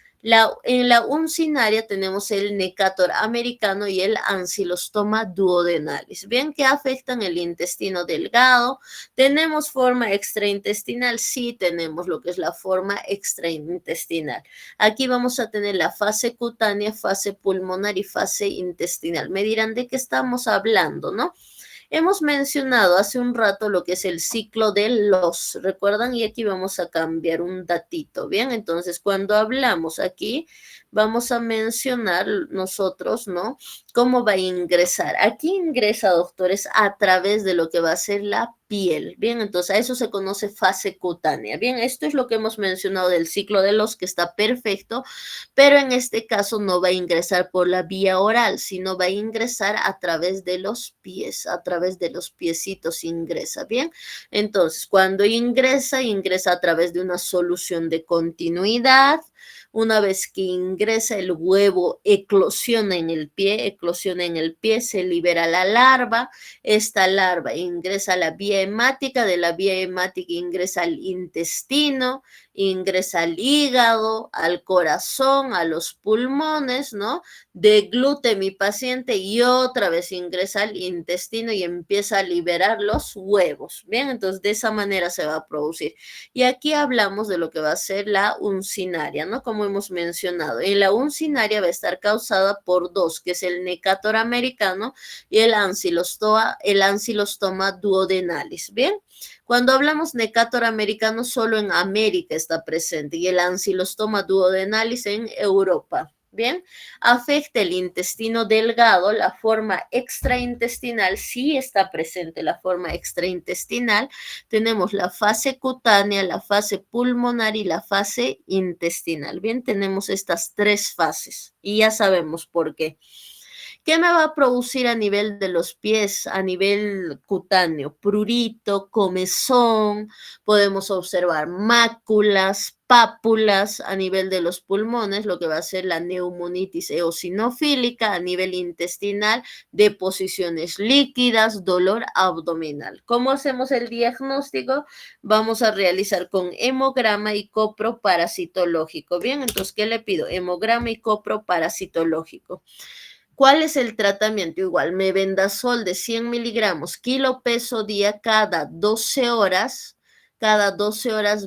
A: En la uncinaria tenemos el Necator americano y el Ancylostoma duodenalis. Bien, que afectan el intestino delgado. ¿Tenemos forma extraintestinal? Sí, tenemos lo que es la forma extraintestinal. Aquí vamos a tener la fase cutánea, fase pulmonar y fase intestinal. Me dirán de qué estamos hablando, ¿no? Hemos mencionado hace un rato lo que es el ciclo de los, ¿recuerdan? Y aquí vamos a cambiar un datito, ¿bien? Entonces, cuando hablamos aquí, vamos a mencionar nosotros, ¿no? ¿Cómo va a ingresar? Aquí ingresa, doctores, a través de lo que va a ser la piel, ¿bien? Entonces, a eso se conoce fase cutánea, ¿bien? Esto es lo que hemos mencionado del ciclo de los, que está perfecto, pero en este caso no va a ingresar por la vía oral, sino va a ingresar a través de los pies, a través de los piecitos ingresa, ¿bien? Entonces, cuando ingresa, ingresa a través de una solución de continuidad. Una vez que ingresa el huevo, eclosiona en el pie, se libera la larva. Esta larva ingresa a la vía hemática, de la vía hemática ingresa al intestino, ingresa al hígado, al corazón, a los pulmones, ¿no? Deglute mi paciente y otra vez ingresa al intestino y empieza a liberar los huevos. Bien, entonces de esa manera se va a producir. Y aquí hablamos de lo que va a ser la uncinaria, ¿no? Como hemos mencionado. En la uncinaria va a estar causada por dos, que es el Necator americano y el Ancylostoma duodenalis. Bien. Cuando hablamos Necator americano, solo en América está presente y el Ancylostoma duodenalis en Europa. Bien, afecta el intestino delgado, la forma extraintestinal, sí está presente la forma extraintestinal. Tenemos la fase cutánea, la fase pulmonar y la fase intestinal. Bien, tenemos estas tres fases y ya sabemos por qué. ¿Qué me va a producir a nivel de los pies, a nivel cutáneo? Prurito, comezón, podemos observar máculas, pápulas a nivel de los pulmones, lo que va a ser la neumonitis eosinofílica, a nivel intestinal, deposiciones líquidas, dolor abdominal. ¿Cómo hacemos el diagnóstico? Vamos a realizar con hemograma y copro parasitológico. Bien, entonces, ¿qué le pido? Hemograma y copro parasitológico. ¿Cuál es el tratamiento? Igual, mebendazol de 100 miligramos, kilo peso día cada 12 horas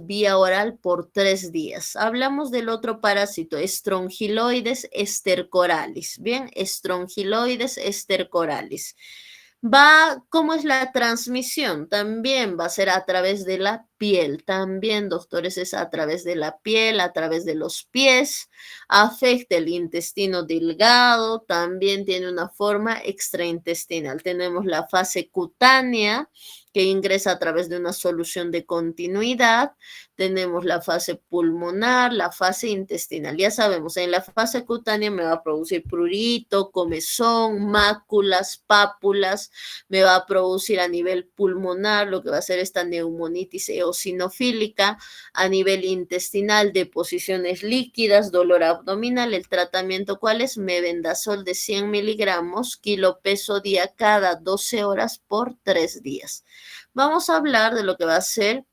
A: vía oral por 3 días. Hablamos del otro parásito, Strongyloides stercoralis. Bien, Strongyloides stercoralis. ¿Cómo es la transmisión? También va a ser a través de la piel. También, doctores, es a través de la piel, a través de los pies. Afecta el intestino delgado. También tiene una forma extraintestinal. Tenemos la fase cutánea, que ingresa a través de una solución de continuidad. Tenemos la fase pulmonar, la fase intestinal. Ya sabemos, en la fase cutánea me va a producir prurito, comezón, máculas, pápulas. Me va a producir a nivel pulmonar lo que va a ser esta neumonitis eosinofílica. A nivel intestinal, deposiciones líquidas, dolor abdominal. El tratamiento, ¿cuál es? Mebendazol de 100 miligramos, kilo peso día cada 12 horas por 3 días. Vamos a hablar de lo que va a ser,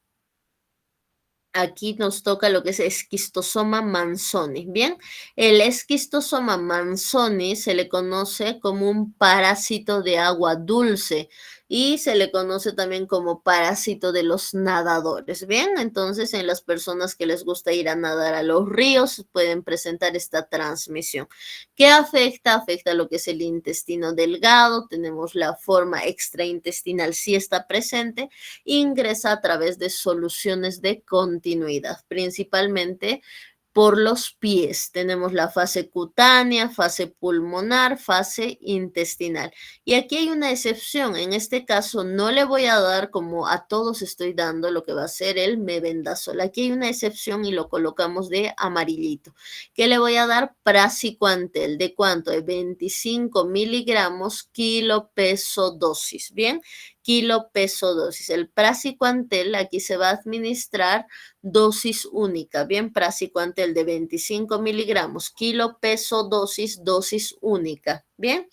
A: aquí nos toca lo que es esquistosoma manzoni. Bien, el esquistosoma manzoni se le conoce como un parásito de agua dulce y se le conoce también como parásito de los nadadores. Bien, entonces en las personas que les gusta ir a nadar a los ríos pueden presentar esta transmisión. ¿Qué afecta? Afecta lo que es el intestino delgado. Tenemos la forma extraintestinal, sí está presente. Ingresa a través de soluciones de continuidad, principalmente por los pies. Tenemos la fase cutánea, fase pulmonar, fase intestinal. Y aquí hay una excepción. En este caso no le voy a dar, como a todos estoy dando, lo que va a ser el mebendazol. Aquí hay una excepción y lo colocamos de amarillito. ¿Qué le voy a dar? Praziquantel. ¿De cuánto? De 25 miligramos kilo peso dosis. Bien, kilo peso dosis. El praziquantel aquí se va a administrar dosis única. Bien, praziquantel de 25 miligramos, kilo peso dosis, dosis única. Bien,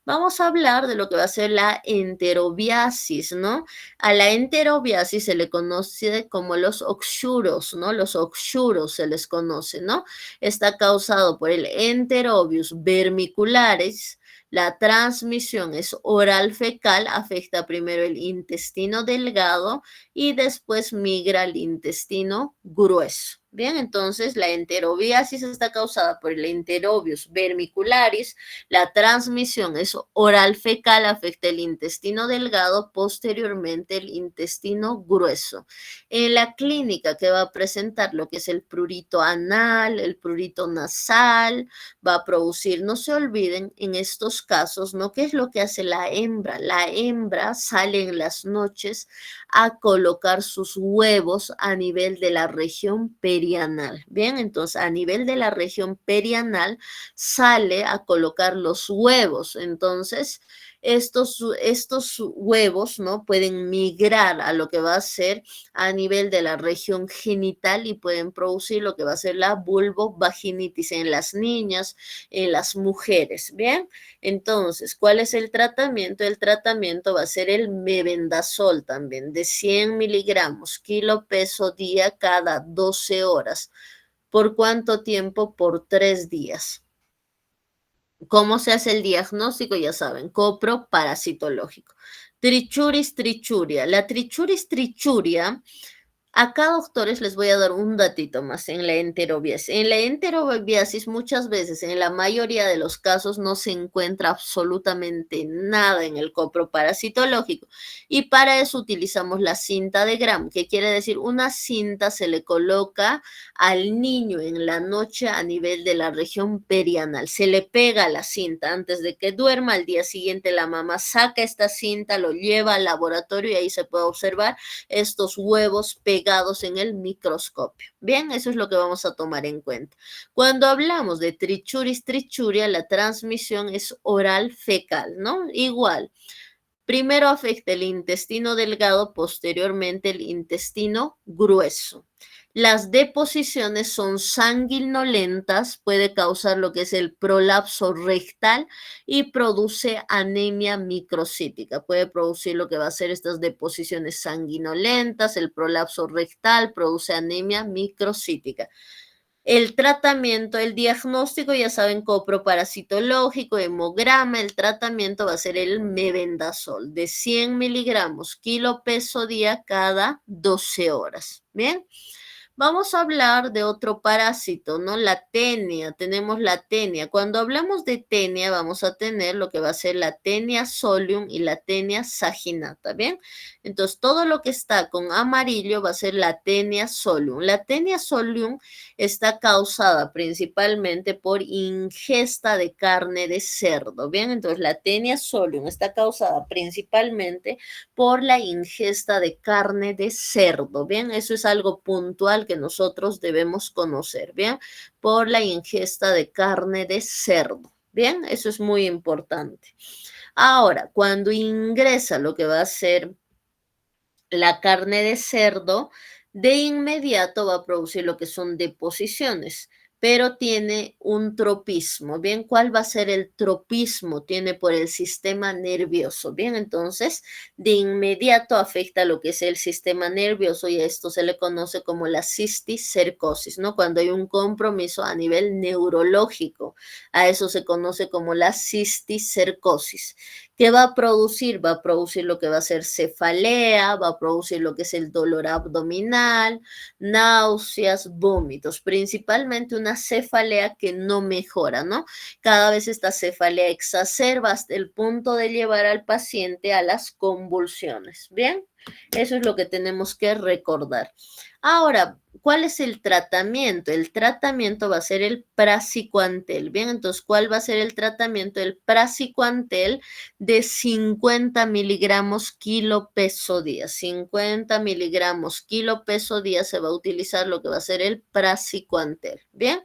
A: vamos a hablar de lo que va a ser la enterobiasis, ¿no? A la enterobiasis se le conoce como los oxuros, ¿no? Los oxuros se les conoce, ¿no? Está causado por el Enterobius vermicularis. La transmisión es oral fecal, afecta primero el intestino delgado y después migra al intestino grueso. Bien, entonces la enterobiasis está causada por el Enterobius vermicularis. La transmisión es oral fecal, afecta el intestino delgado, posteriormente el intestino grueso. En la clínica que va a presentar lo que es el prurito anal, el prurito nasal, va a producir, no se olviden en estos casos, ¿no? ¿Qué es lo que hace la hembra? La hembra sale en las noches a colocar sus huevos a nivel de la región perianal. Bien, entonces a nivel de la región perianal sale a colocar los huevos. Entonces, estos huevos, ¿no? Pueden migrar a lo que va a ser a nivel de la región genital y pueden producir lo que va a ser la vulvovaginitis en las niñas, en las mujeres. Bien, entonces, ¿cuál es el tratamiento? El tratamiento va a ser el mebendazol también, de 100 miligramos, kilo peso día cada 12 horas. ¿Por cuánto tiempo? Por 3 días. ¿Cómo se hace el diagnóstico? Ya saben, copro parasitológico. Trichuris trichuria. La trichuris trichuria, acá, doctores, les voy a dar un datito más en la enterobiasis. En la enterobiasis, muchas veces, en la mayoría de los casos, no se encuentra absolutamente nada en el copro parasitológico. Y para eso utilizamos la cinta de Gram, que quiere decir una cinta se le coloca al niño en la noche a nivel de la región perianal. Se le pega la cinta antes de que duerma. Al día siguiente la mamá saca esta cinta, lo lleva al laboratorio y ahí se puede observar estos huevos pegados en el microscopio. Bien, eso es lo que vamos a tomar en cuenta. Cuando hablamos de trichuris trichuria, la transmisión es oral fecal, ¿no? Igual. Primero afecta el intestino delgado, posteriormente el intestino grueso. Las deposiciones son sanguinolentas, puede causar lo que es el prolapso rectal y produce anemia microcítica. Puede producir lo que va a ser estas deposiciones sanguinolentas, el prolapso rectal produce anemia microcítica. El tratamiento, el diagnóstico, ya saben, coproparasitológico, hemograma, el tratamiento va a ser el mebendazol de 100 miligramos, kilo peso día cada 12 horas. Bien. Vamos a hablar de otro parásito, ¿no? La tenia, tenemos la tenia. Cuando hablamos de tenia, vamos a tener lo que va a ser la tenia solium y la tenia saginata, ¿bien? Entonces, todo lo que está con amarillo va a ser la tenia solium. La tenia solium está causada principalmente por ingesta de carne de cerdo, ¿bien? Entonces, la tenia solium está causada principalmente por la ingesta de carne de cerdo, ¿bien? Eso es algo puntual que nosotros debemos conocer, ¿bien? Por la ingesta de carne de cerdo, ¿bien? Eso es muy importante. Ahora, cuando ingresa lo que va a ser la carne de cerdo, de inmediato va a producir lo que son deposiciones, pero tiene un tropismo. Bien, ¿cuál va a ser el tropismo? Tiene por el sistema nervioso. Bien, entonces, de inmediato afecta lo que es el sistema nervioso y a esto se le conoce como la cisticercosis, ¿no? Cuando hay un compromiso a nivel neurológico, a eso se conoce como la cisticercosis. ¿Qué va a producir? Va a producir lo que va a ser cefalea, va a producir lo que es el dolor abdominal, náuseas, vómitos, principalmente una cefalea que no mejora, ¿no? Cada vez esta cefalea exacerba hasta el punto de llevar al paciente a las convulsiones, ¿bien? Eso es lo que tenemos que recordar. Ahora, ¿cuál es el tratamiento? El tratamiento va a ser el praziquantel, ¿bien? Entonces, ¿cuál va a ser el tratamiento? El praziquantel de 50 miligramos kilo peso día. 50 miligramos kilo peso día se va a utilizar lo que va a ser el praziquantel, ¿bien?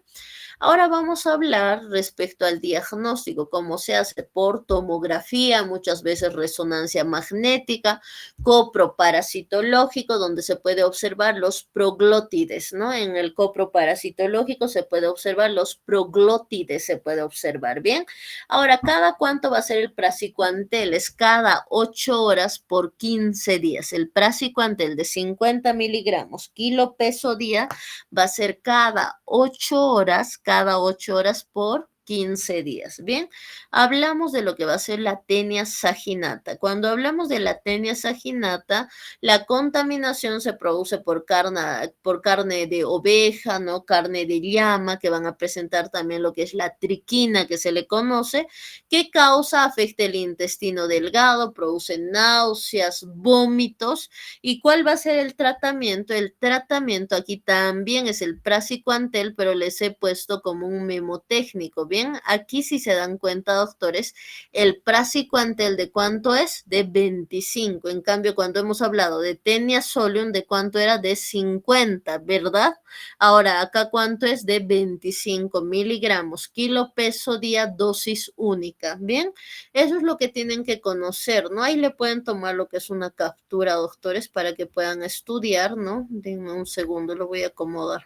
A: Ahora vamos a hablar respecto al diagnóstico, cómo se hace por tomografía, muchas veces resonancia magnética, coproparasitológico, donde se puede observar los proglótides, ¿no? En el coproparasitológico se puede observar los proglótides, se puede observar, ¿bien? Ahora, ¿cada cuánto va a ser el praziquantel? Es cada 8 horas por 15 días. El praziquantel de 50 miligramos kilo peso día va a ser cada 8 horas por 15 días. Bien, hablamos de lo que va a ser la tenia saginata. Cuando hablamos de la tenia saginata, la contaminación se produce por carne de oveja, ¿no? Carne de llama, que van a presentar también lo que es la triquina, que se le conoce, que afecta el intestino delgado, produce náuseas, vómitos. ¿Y cuál va a ser el tratamiento? El tratamiento aquí también es el praziquantel, pero les he puesto como un memotécnico, ¿bien? Aquí si se dan cuenta, doctores, el praziquantel ¿de cuánto es? De 25. En cambio, cuando hemos hablado de tenia solium, ¿de cuánto era? De 50, ¿verdad? Ahora, acá ¿cuánto es? De 25 miligramos kilo peso día, dosis única, ¿bien? Eso es lo que tienen que conocer, ¿no? Ahí le pueden tomar lo que es una captura, doctores, para que puedan estudiar, ¿no? Denme un segundo, lo voy a acomodar.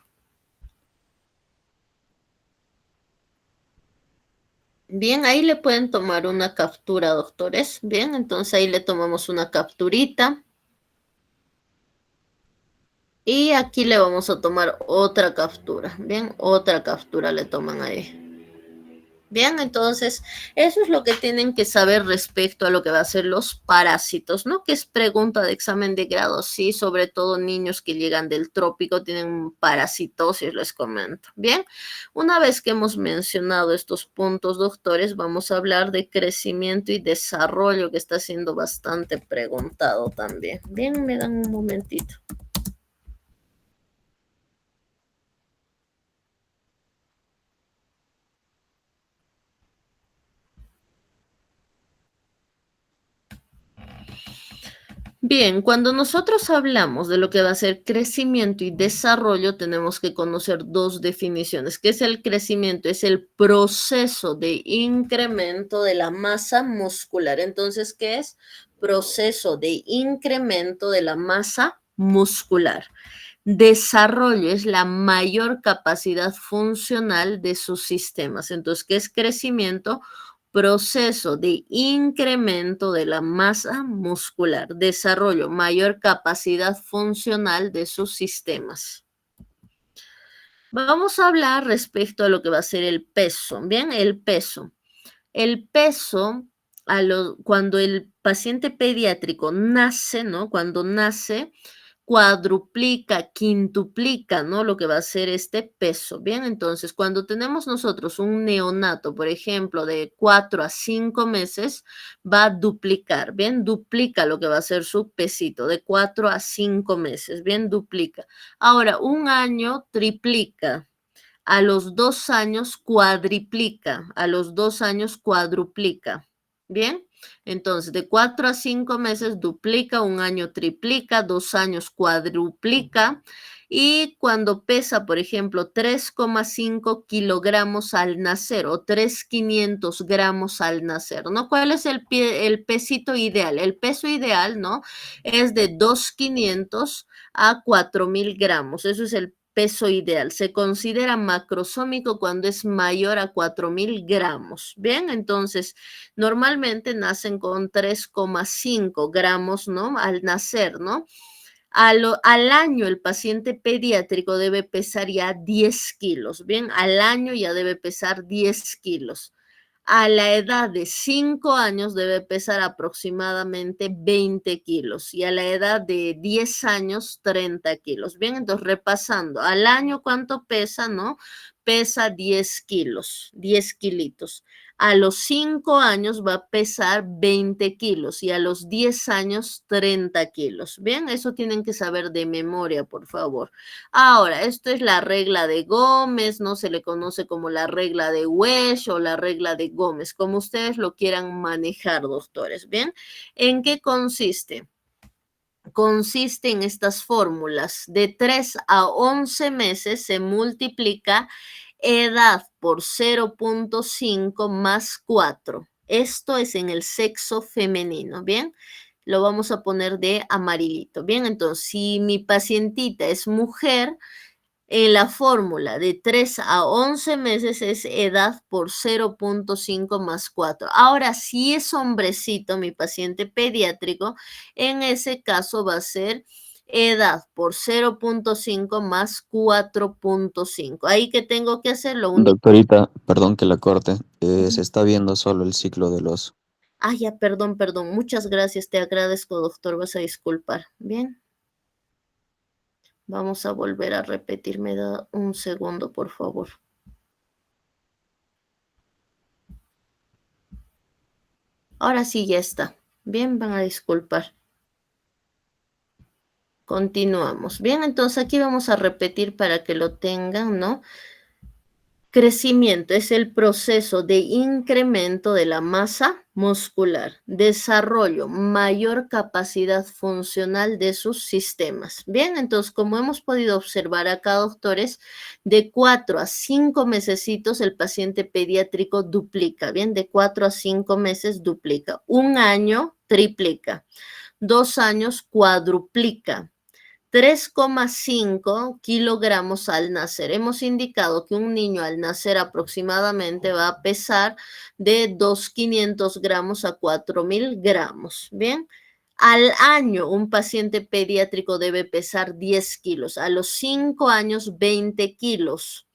A: Bien, ahí le pueden tomar una captura, doctores. Bien, entonces ahí le tomamos una capturita. Y aquí le vamos a tomar otra captura. Bien, otra captura le toman ahí. Bien, entonces eso es lo que tienen que saber respecto a lo que va a ser los parásitos, ¿no? Que es pregunta de examen de grado, sí, sobre todo niños que llegan del trópico tienen parasitosis, les comento. Bien, una vez que hemos mencionado estos puntos, doctores, vamos a hablar de crecimiento y desarrollo, que está siendo bastante preguntado también. Bien, me dan un momentito. Bien, cuando nosotros hablamos de lo que va a ser crecimiento y desarrollo, tenemos que conocer dos definiciones. ¿Qué es el crecimiento? Es el proceso de incremento de la masa muscular. Entonces, ¿qué es? Proceso de incremento de la masa muscular. Desarrollo es la mayor capacidad funcional de sus sistemas. Entonces, ¿qué es crecimiento? Proceso de incremento de la masa muscular, desarrollo, mayor capacidad funcional de sus sistemas. Vamos a hablar respecto a lo que va a ser el peso. Bien, el peso. El peso, cuando el paciente pediátrico nace, ¿no? Cuando nace, cuadruplica, quintuplica, ¿no? Lo que va a ser este peso. Bien, entonces, cuando tenemos nosotros un neonato, por ejemplo, de 4 a 5 meses, va a duplicar, bien, duplica lo que va a ser su pesito, de 4 a 5 meses, bien, duplica. Ahora, un año triplica. A los 2 años cuadriplica, a los 2 años cuadruplica. Bien, entonces de 4 a 5 meses duplica, un año triplica, 2 años cuadruplica. Y cuando pesa, por ejemplo, 3,5 kilogramos al nacer o 3,500 gramos al nacer, ¿no? ¿Cuál es el pesito ideal? El peso ideal, ¿no? Es de 2,500 a 4,000 gramos. Eso es el peso ideal. Se considera macrosómico cuando es mayor a 4,000 gramos. Bien, entonces normalmente nacen con 3,5 gramos, ¿no? Al nacer, ¿no? Al año el paciente pediátrico debe pesar ya 10 kilos. Bien, al año ya debe pesar 10 kilos. A la edad de 5 años debe pesar aproximadamente 20 kilos y a la edad de 10 años 30 kilos. Bien, entonces repasando, al año cuánto pesa, ¿no? pesa 10 kilos, 10 kilitos. A los 5 años va a pesar 20 kilos y a los 10 años 30 kilos. Bien, eso tienen que saber de memoria, por favor. Ahora, esto es la regla de Gómez, no se le conoce como la regla de Wesch o la regla de Gómez, como ustedes lo quieran manejar, doctores. Bien, ¿en qué consiste? Consiste en estas fórmulas. De 3 a 11 meses se multiplica edad por 0.5 más 4. Esto es en el sexo femenino, ¿bien? Lo vamos a poner de amarillito, ¿bien? Entonces, si mi pacientita es mujer, en la fórmula de 3 a 11 meses es edad por 0.5 más 4. Ahora, si es hombrecito, mi paciente pediátrico, en ese caso va a ser edad por 0.5 más 4.5. Ahí que tengo que hacer lo único.
E: Doctorita, perdón que la corte.
A: Ujú.
E: Se está viendo solo el ciclo del oso.
A: Ah, ya, perdón. Muchas gracias. Te agradezco, doctor. Vas a disculpar. Bien. Vamos a volver a repetir. Me da un segundo, por favor. Ahora sí ya está. Bien, van a disculpar. Continuamos. Bien, entonces aquí vamos a repetir para que lo tengan, ¿no? Crecimiento es el proceso de incremento de la masa muscular. Desarrollo, mayor capacidad funcional de sus sistemas. Bien, entonces como hemos podido observar acá, doctores, de 4 a 5 mesecitos el paciente pediátrico duplica. Bien, de 4 a 5 meses duplica. 1 año triplica. 2 años cuadruplica. 3,5 kilogramos al nacer. Hemos indicado que un niño al nacer aproximadamente va a pesar de 2,500 gramos a 4,000 gramos. Bien. Al año, un paciente pediátrico debe pesar 10 kilos. A los 5 años, 20 kilos.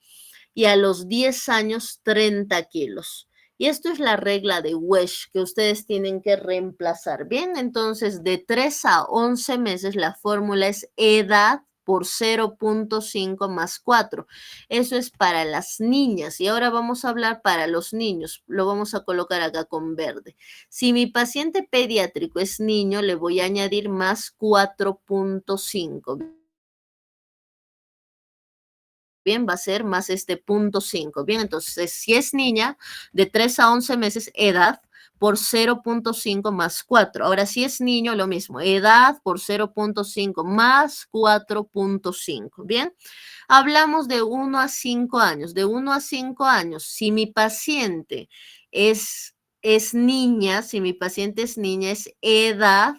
A: Y a los 10 años, 30 kilos. Y esto es la regla de Wesch que ustedes tienen que reemplazar. Bien, entonces de 3 a 11 meses la fórmula es edad por 0.5 más 4. Eso es para las niñas. Y ahora vamos a hablar para los niños. Lo vamos a colocar acá con verde. Si mi paciente pediátrico es niño, le voy a añadir más 4.5. Bien, va a ser más este punto 5. Bien, entonces si es niña de 3 a 11 meses, edad por 0.5 más 4. Ahora si es niño, lo mismo, edad por 0.5 más 4.5. Bien, hablamos de 1 a 5 años. De 1 a 5 años, si mi paciente es niña, si mi paciente es niña, es edad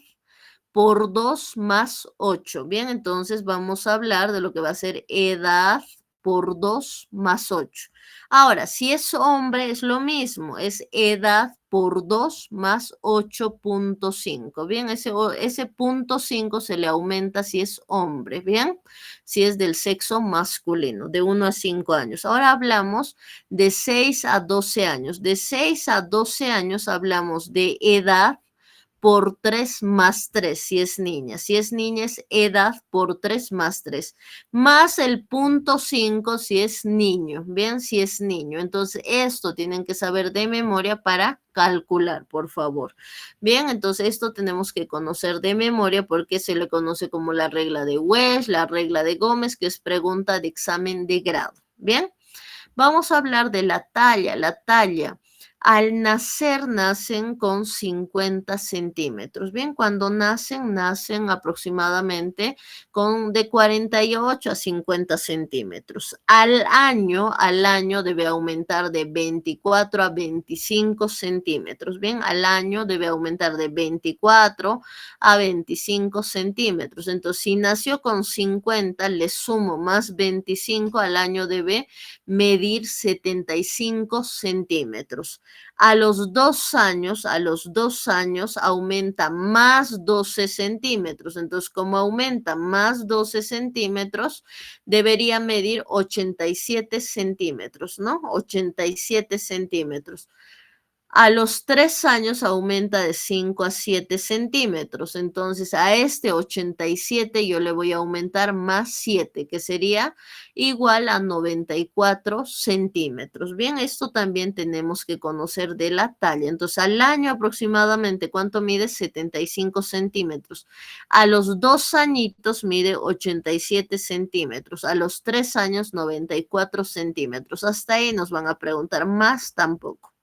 A: por 2 más 8. Bien, entonces vamos a hablar de lo que va a ser edad por 2 más 8. Ahora, si es hombre, es lo mismo, es edad por 2 más 8.5. Bien, ese punto 5 se le aumenta si es hombre, bien, si es del sexo masculino, de 1 a 5 años. Ahora hablamos de 6 a 12 años. De 6 a 12 años hablamos de edad por 3 más 3, si es niña. Si es niña es edad por 3 más 3, más el punto 5 si es niño. Bien, si es niño. Entonces, esto tienen que saber de memoria para calcular, por favor. Bien, entonces esto tenemos que conocer de memoria porque se le conoce como la regla de Wesch, la regla de Gómez, que es pregunta de examen de grado. Bien, vamos a hablar de la talla. La talla. Al nacer, nacen con 50 centímetros. Bien, cuando nacen aproximadamente con de 48 a 50 centímetros. Al año debe aumentar de 24 a 25 centímetros. Bien, al año debe aumentar de 24 a 25 centímetros. Entonces, si nació con 50, le sumo más 25, al año debe medir 75 centímetros. A los 2 años, aumenta más 12 centímetros. Entonces, como aumenta más 12 centímetros, debería medir 87 centímetros, ¿no? 87 centímetros. A los 3 años aumenta de 5 a 7 centímetros. Entonces a este 87 yo le voy a aumentar más 7, que sería igual a 94 centímetros. Bien, esto también tenemos que conocer de la talla. Entonces al año aproximadamente, ¿cuánto mide? 75 centímetros. A los 2 añitos mide 87 centímetros. A los 3 años 94 centímetros. Hasta ahí nos van a preguntar, más tampoco.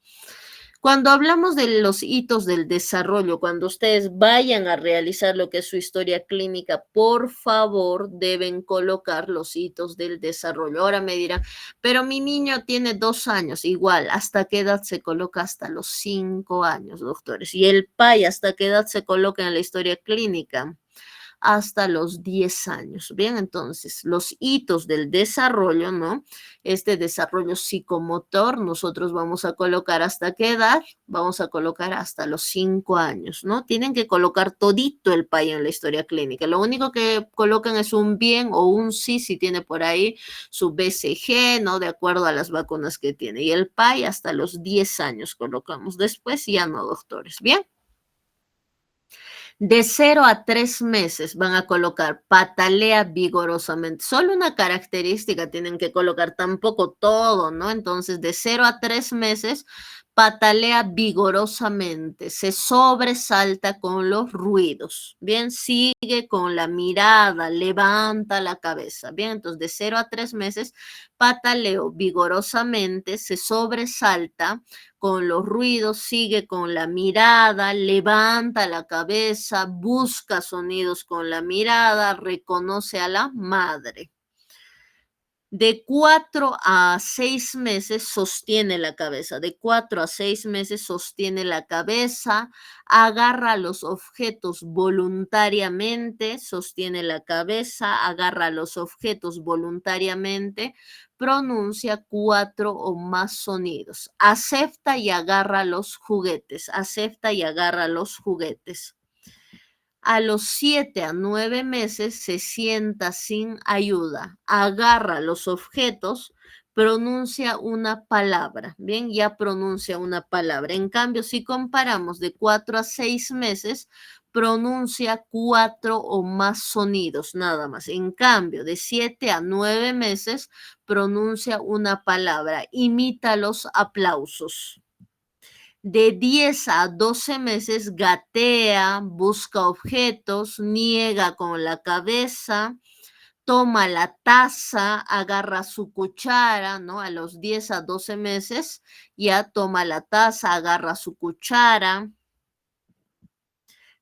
A: Cuando hablamos de los hitos del desarrollo, cuando ustedes vayan a realizar lo que es su historia clínica, por favor deben colocar los hitos del desarrollo. Ahora me dirán, pero mi niño tiene 2 años, igual, ¿hasta qué edad se coloca? Hasta los 5 años, doctores. Y el PAI, ¿hasta qué edad se coloca en la historia clínica? Hasta los 10 años. Bien, entonces, los hitos del desarrollo, ¿no? Este desarrollo psicomotor, nosotros vamos a colocar ¿hasta qué edad? Vamos a colocar hasta los 5 años, ¿no? Tienen que colocar todito el PAI en la historia clínica. Lo único que colocan es un bien o un sí, si tiene por ahí su BCG, ¿no? De acuerdo a las vacunas que tiene. Y el PAI hasta los 10 años colocamos. Después ya no, doctores. Bien. De 0 a 3 meses van a colocar patalea vigorosamente. Solo una característica tienen que colocar, tampoco todo, ¿no? Entonces, de 0 a 3 meses, patalea vigorosamente, se sobresalta con los ruidos. Bien, sigue con la mirada, levanta la cabeza. Bien, entonces de 0 a 3 meses, pataleo vigorosamente, se sobresalta con los ruidos, sigue con la mirada, levanta la cabeza, busca sonidos con la mirada, reconoce a la madre. De 4 a 6 meses sostiene la cabeza, de 4 a 6 meses sostiene la cabeza, agarra los objetos voluntariamente, sostiene la cabeza, agarra los objetos voluntariamente, pronuncia 4 o más sonidos, acepta y agarra los juguetes, acepta y agarra los juguetes. A los 7 a 9 meses se sienta sin ayuda, agarra los objetos, pronuncia una palabra. Bien, ya pronuncia una palabra. En cambio, si comparamos de 4 a 6 meses, pronuncia 4 o más sonidos, nada más. En cambio, de 7 a 9 meses, pronuncia una palabra, imita los aplausos. De 10 a 12 meses gatea, busca objetos, niega con la cabeza, toma la taza, agarra su cuchara, ¿no? A los 10 a 12 meses ya toma la taza, agarra su cuchara.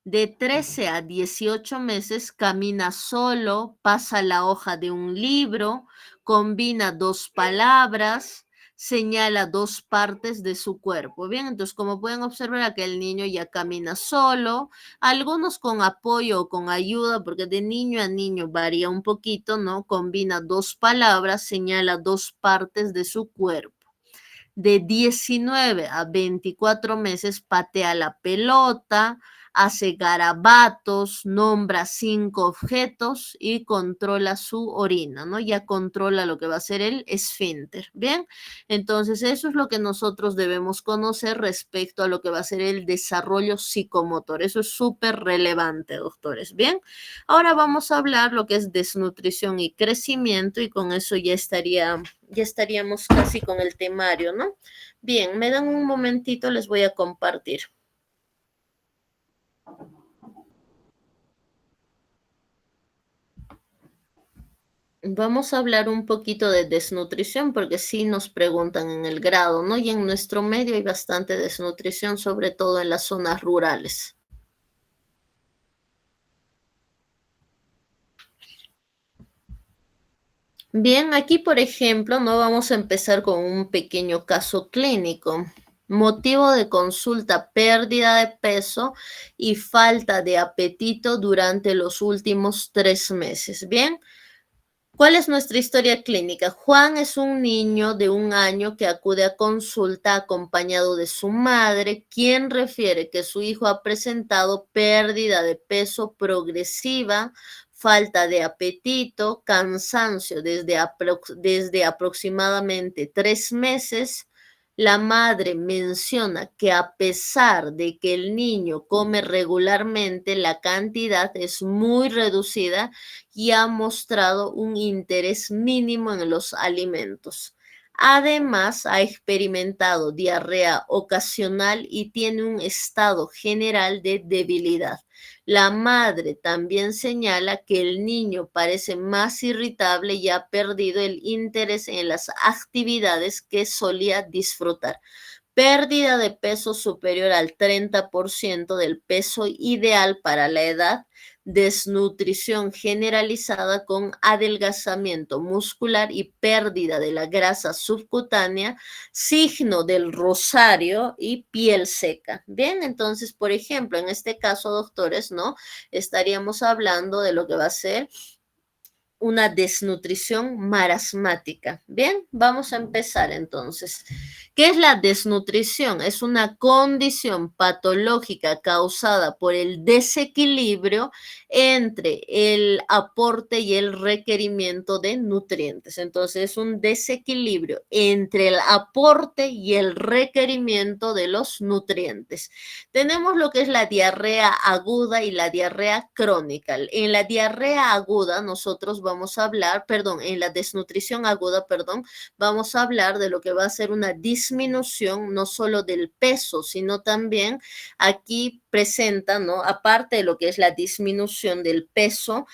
A: De 13 a 18 meses camina solo, pasa la hoja de un libro, combina 2 palabras, señala 2 partes de su cuerpo. Bien, entonces como pueden observar, aquí el niño ya camina solo, algunos con apoyo o con ayuda, porque de niño a niño varía un poquito, ¿no? Combina 2 palabras, señala 2 partes de su cuerpo. De 19 a 24 meses patea la pelota, hace garabatos, nombra 5 objetos y controla su orina, ¿no? Ya controla lo que va a ser el esfínter, ¿bien? Entonces, eso es lo que nosotros debemos conocer respecto a lo que va a ser el desarrollo psicomotor. Eso es súper relevante, doctores, ¿bien? Ahora vamos a hablar lo que es desnutrición y crecimiento y con eso ya estaríamos casi con el temario, ¿no? Bien, me dan un momentito, les voy a compartir. Vamos a hablar un poquito de desnutrición porque sí nos preguntan en el grado, ¿no? Y en nuestro medio hay bastante desnutrición, sobre todo en las zonas rurales. Bien, aquí por ejemplo, no vamos a empezar con un pequeño caso clínico. Motivo de consulta, pérdida de peso y falta de apetito durante los últimos 3 meses. Bien, ¿cuál es nuestra historia clínica? Juan es un niño de 1 año que acude a consulta acompañado de su madre, quien refiere que su hijo ha presentado pérdida de peso progresiva, falta de apetito, cansancio desde aproximadamente 3 meses, La madre menciona que a pesar de que el niño come regularmente, la cantidad es muy reducida y ha mostrado un interés mínimo en los alimentos. Además, ha experimentado diarrea ocasional y tiene un estado general de debilidad. La madre también señala que el niño parece más irritable y ha perdido el interés en las actividades que solía disfrutar. Pérdida de peso superior al 30% del peso ideal para la edad, desnutrición generalizada con adelgazamiento muscular y pérdida de la grasa subcutánea, signo del rosario y piel seca. Bien, entonces, por ejemplo, en este caso, doctores, ¿no? Estaríamos hablando de lo que va a ser una desnutrición marasmática. Bien, vamos a empezar entonces. ¿Qué es la desnutrición? Es una condición patológica causada por el desequilibrio entre el aporte y el requerimiento de nutrientes. Entonces, es un desequilibrio entre el aporte y el requerimiento de los nutrientes. Tenemos lo que es la diarrea aguda y la diarrea crónica. En la diarrea aguda nosotros vamos a hablar, perdón, en la desnutrición aguda, perdón, vamos a hablar de lo que va a ser una disminución no solo del peso, sino también aquí presenta, ¿no? Aparte de lo que es la disminución del peso,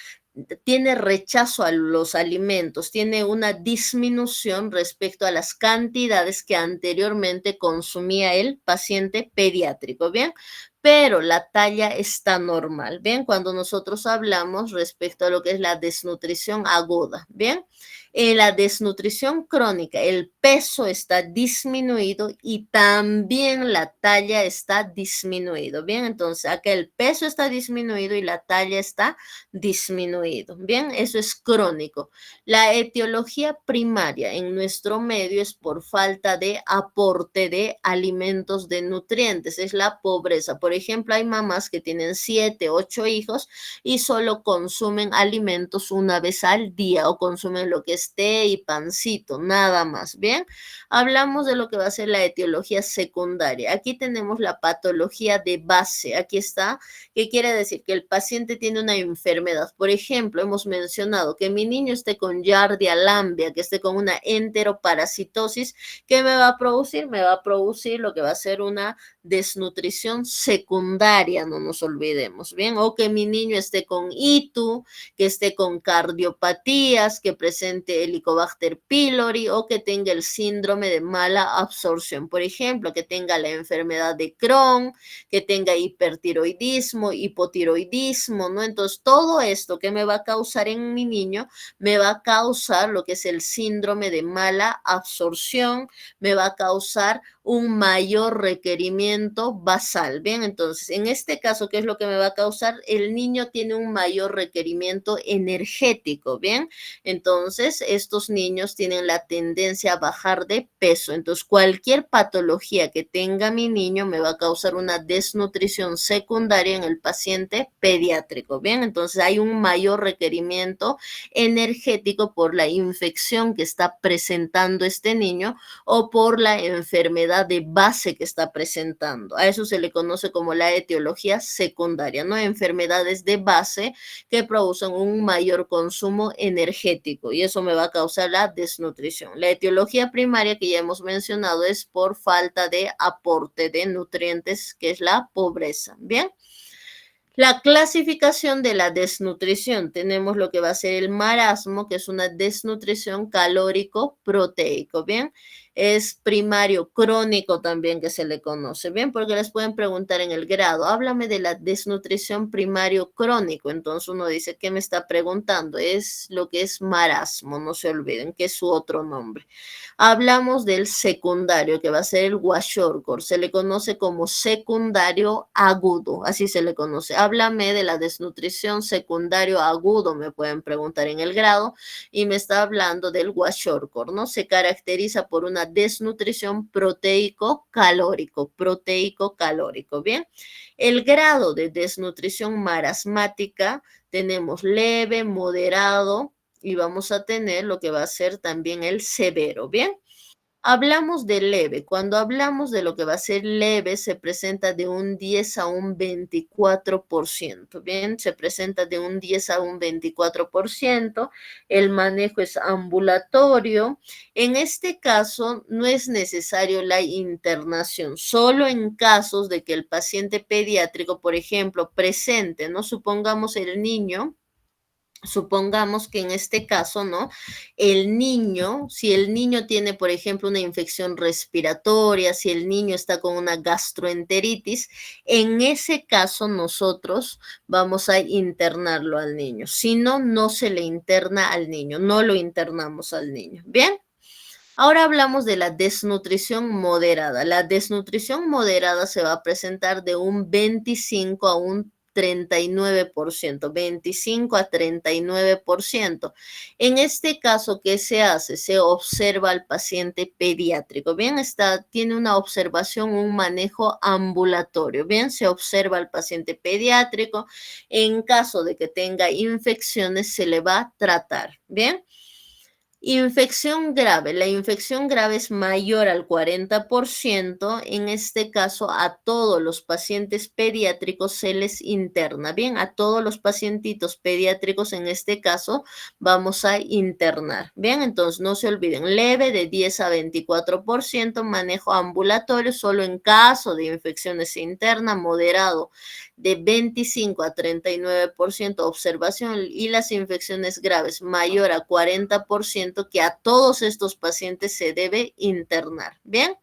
A: tiene rechazo a los alimentos, tiene una disminución respecto a las cantidades que anteriormente consumía el paciente pediátrico, ¿bien? Pero la talla está normal, ¿bien? Cuando nosotros hablamos respecto a lo que es la desnutrición aguda, ¿bien? En la desnutrición crónica, el peso está disminuido y también la talla está disminuido, ¿bien? Entonces, acá el peso está disminuido y la talla está disminuido, ¿bien? Eso es crónico. La etiología primaria en nuestro medio es por falta de aporte de alimentos, de nutrientes, es la pobreza. Por ejemplo, hay mamás que tienen 7, 8 hijos y solo consumen alimentos una vez al día o consumen lo que es té y pancito, nada más, ¿bien? Hablamos de lo que va a ser la etiología secundaria. Aquí tenemos la patología de base. Aquí está, ¿qué quiere decir? Que el paciente tiene una enfermedad. Por ejemplo, hemos mencionado que mi niño esté con Giardia lamblia, que esté con una enteroparasitosis. ¿Qué me va a producir? Me va a producir lo que va a ser una desnutrición secundaria, no nos olvidemos, ¿bien? O que mi niño esté con ITU, que esté con cardiopatías, que presente Helicobacter pylori o que tenga el síndrome de mala absorción. Por ejemplo, que tenga la enfermedad de Crohn, que tenga hipertiroidismo, hipotiroidismo, ¿no? Entonces, todo esto que me va a causar en mi niño, me va a causar lo que es el síndrome de mala absorción, me va a causar un mayor requerimiento basal. Bien, entonces, en este caso, ¿qué es lo que me va a causar? El niño tiene un mayor requerimiento energético, ¿bien? Entonces, estos niños tienen la tendencia a bajar de peso. Entonces, cualquier patología que tenga mi niño me va a causar una desnutrición secundaria en el paciente pediátrico, ¿bien? Entonces, hay un mayor requerimiento energético por la infección que está presentando este niño o por la enfermedad de base que está presentando. A eso se le conoce como la etiología secundaria, ¿no? Enfermedades de base que producen un mayor consumo energético y eso me va a causar la desnutrición. La etiología primaria que ya hemos mencionado es por falta de aporte de nutrientes, que es la pobreza. Bien. La clasificación de la desnutrición, tenemos lo que va a ser el marasmo, que es una desnutrición calórico-proteico, ¿bien? Es primario crónico también que se le conoce, ¿bien? Porque les pueden preguntar en el grado, háblame de la desnutrición primario crónico. Entonces uno dice, ¿qué me está preguntando? Es lo que es marasmo, no se olviden, que es su otro nombre. Hablamos del secundario, que va a ser el kwashiorkor. Se le conoce como secundario agudo, así se le conoce. Háblame de la desnutrición secundario agudo, me pueden preguntar en el grado, y me está hablando del kwashiorkor, ¿no? Se caracteriza por una desnutrición proteico-calórico, ¿bien? El grado de desnutrición marasmática tenemos leve, moderado, y vamos a tener lo que va a ser también el severo, ¿bien? Hablamos de leve. Cuando hablamos de lo que va a ser leve, se presenta de un 10 a un 24%. Bien, se presenta de un 10 a un 24%. El manejo es ambulatorio. En este caso, no es necesario la internación, solo en casos de que el paciente pediátrico, por ejemplo, presente, ¿no? Supongamos que en este caso, ¿no? Si el niño tiene, por ejemplo, una infección respiratoria, si el niño está con una gastroenteritis, en ese caso nosotros vamos a internarlo al niño. Si no, no se le interna al niño, no lo internamos al niño. ¿Bien? Ahora hablamos de la desnutrición moderada. La desnutrición moderada se va a presentar de un 25 a un 39%, 25 a 39%. En este caso, ¿qué se hace? Se observa al paciente pediátrico. Bien, tiene una observación, un manejo ambulatorio. Bien, se observa al paciente pediátrico. En caso de que tenga infecciones, se le va a tratar. Bien. Infección grave. La infección grave es mayor al 40%. En este caso, a todos los pacientes pediátricos se les interna. Bien, a todos los pacientitos pediátricos en este caso vamos a internar. Bien, entonces no se olviden, leve de 10 a 24%, manejo ambulatorio, solo en caso de infecciones internas, moderado de 25 a 39%, observación, y las infecciones graves mayor a 40%, que a todos estos pacientes se debe internar. Bien.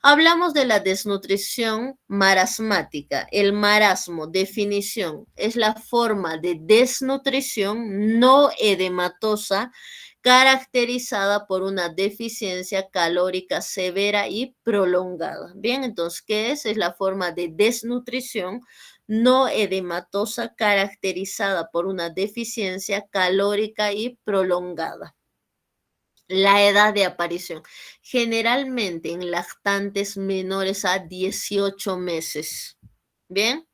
A: Hablamos de la desnutrición marasmática. El marasmo, definición, es la forma de desnutrición no edematosa caracterizada por una deficiencia calórica severa y prolongada. Bien, entonces, ¿qué es? Es la forma de desnutrición no edematosa caracterizada por una deficiencia calórica y prolongada. La edad de aparición, generalmente en lactantes menores a 18 meses. Bien.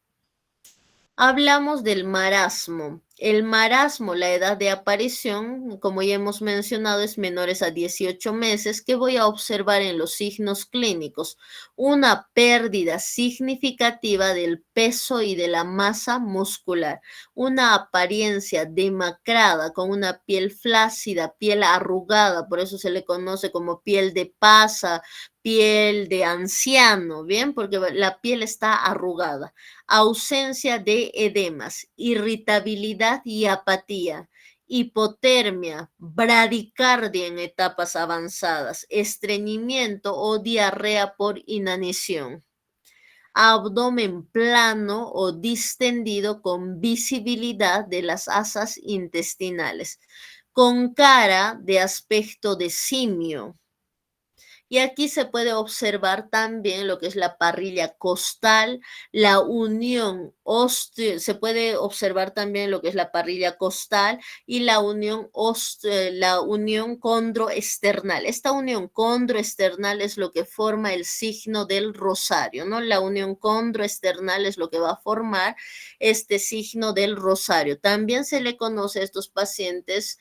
A: Hablamos del marasmo. El marasmo, la edad de aparición, como ya hemos mencionado, es menores a 18 meses, que voy a observar en los signos clínicos. Una pérdida significativa del peso y de la masa muscular. Una apariencia demacrada, con una piel flácida, piel arrugada, por eso se le conoce como piel de pasa, piel de anciano, ¿bien? Porque la piel está arrugada. Ausencia de edemas, irritabilidad y apatía, hipotermia, bradicardia en etapas avanzadas, estreñimiento o diarrea por inanición. Abdomen plano o distendido con visibilidad de las asas intestinales, con cara de aspecto de simio. Y aquí se puede observar también lo que es la parrilla costal, la unión se puede observar también lo que es la parrilla costal y la unión condroesternal. Esta unión condroesternal es lo que forma el signo del rosario, ¿no? La unión condroesternal es lo que va a formar este signo del rosario. También se le conoce a estos pacientes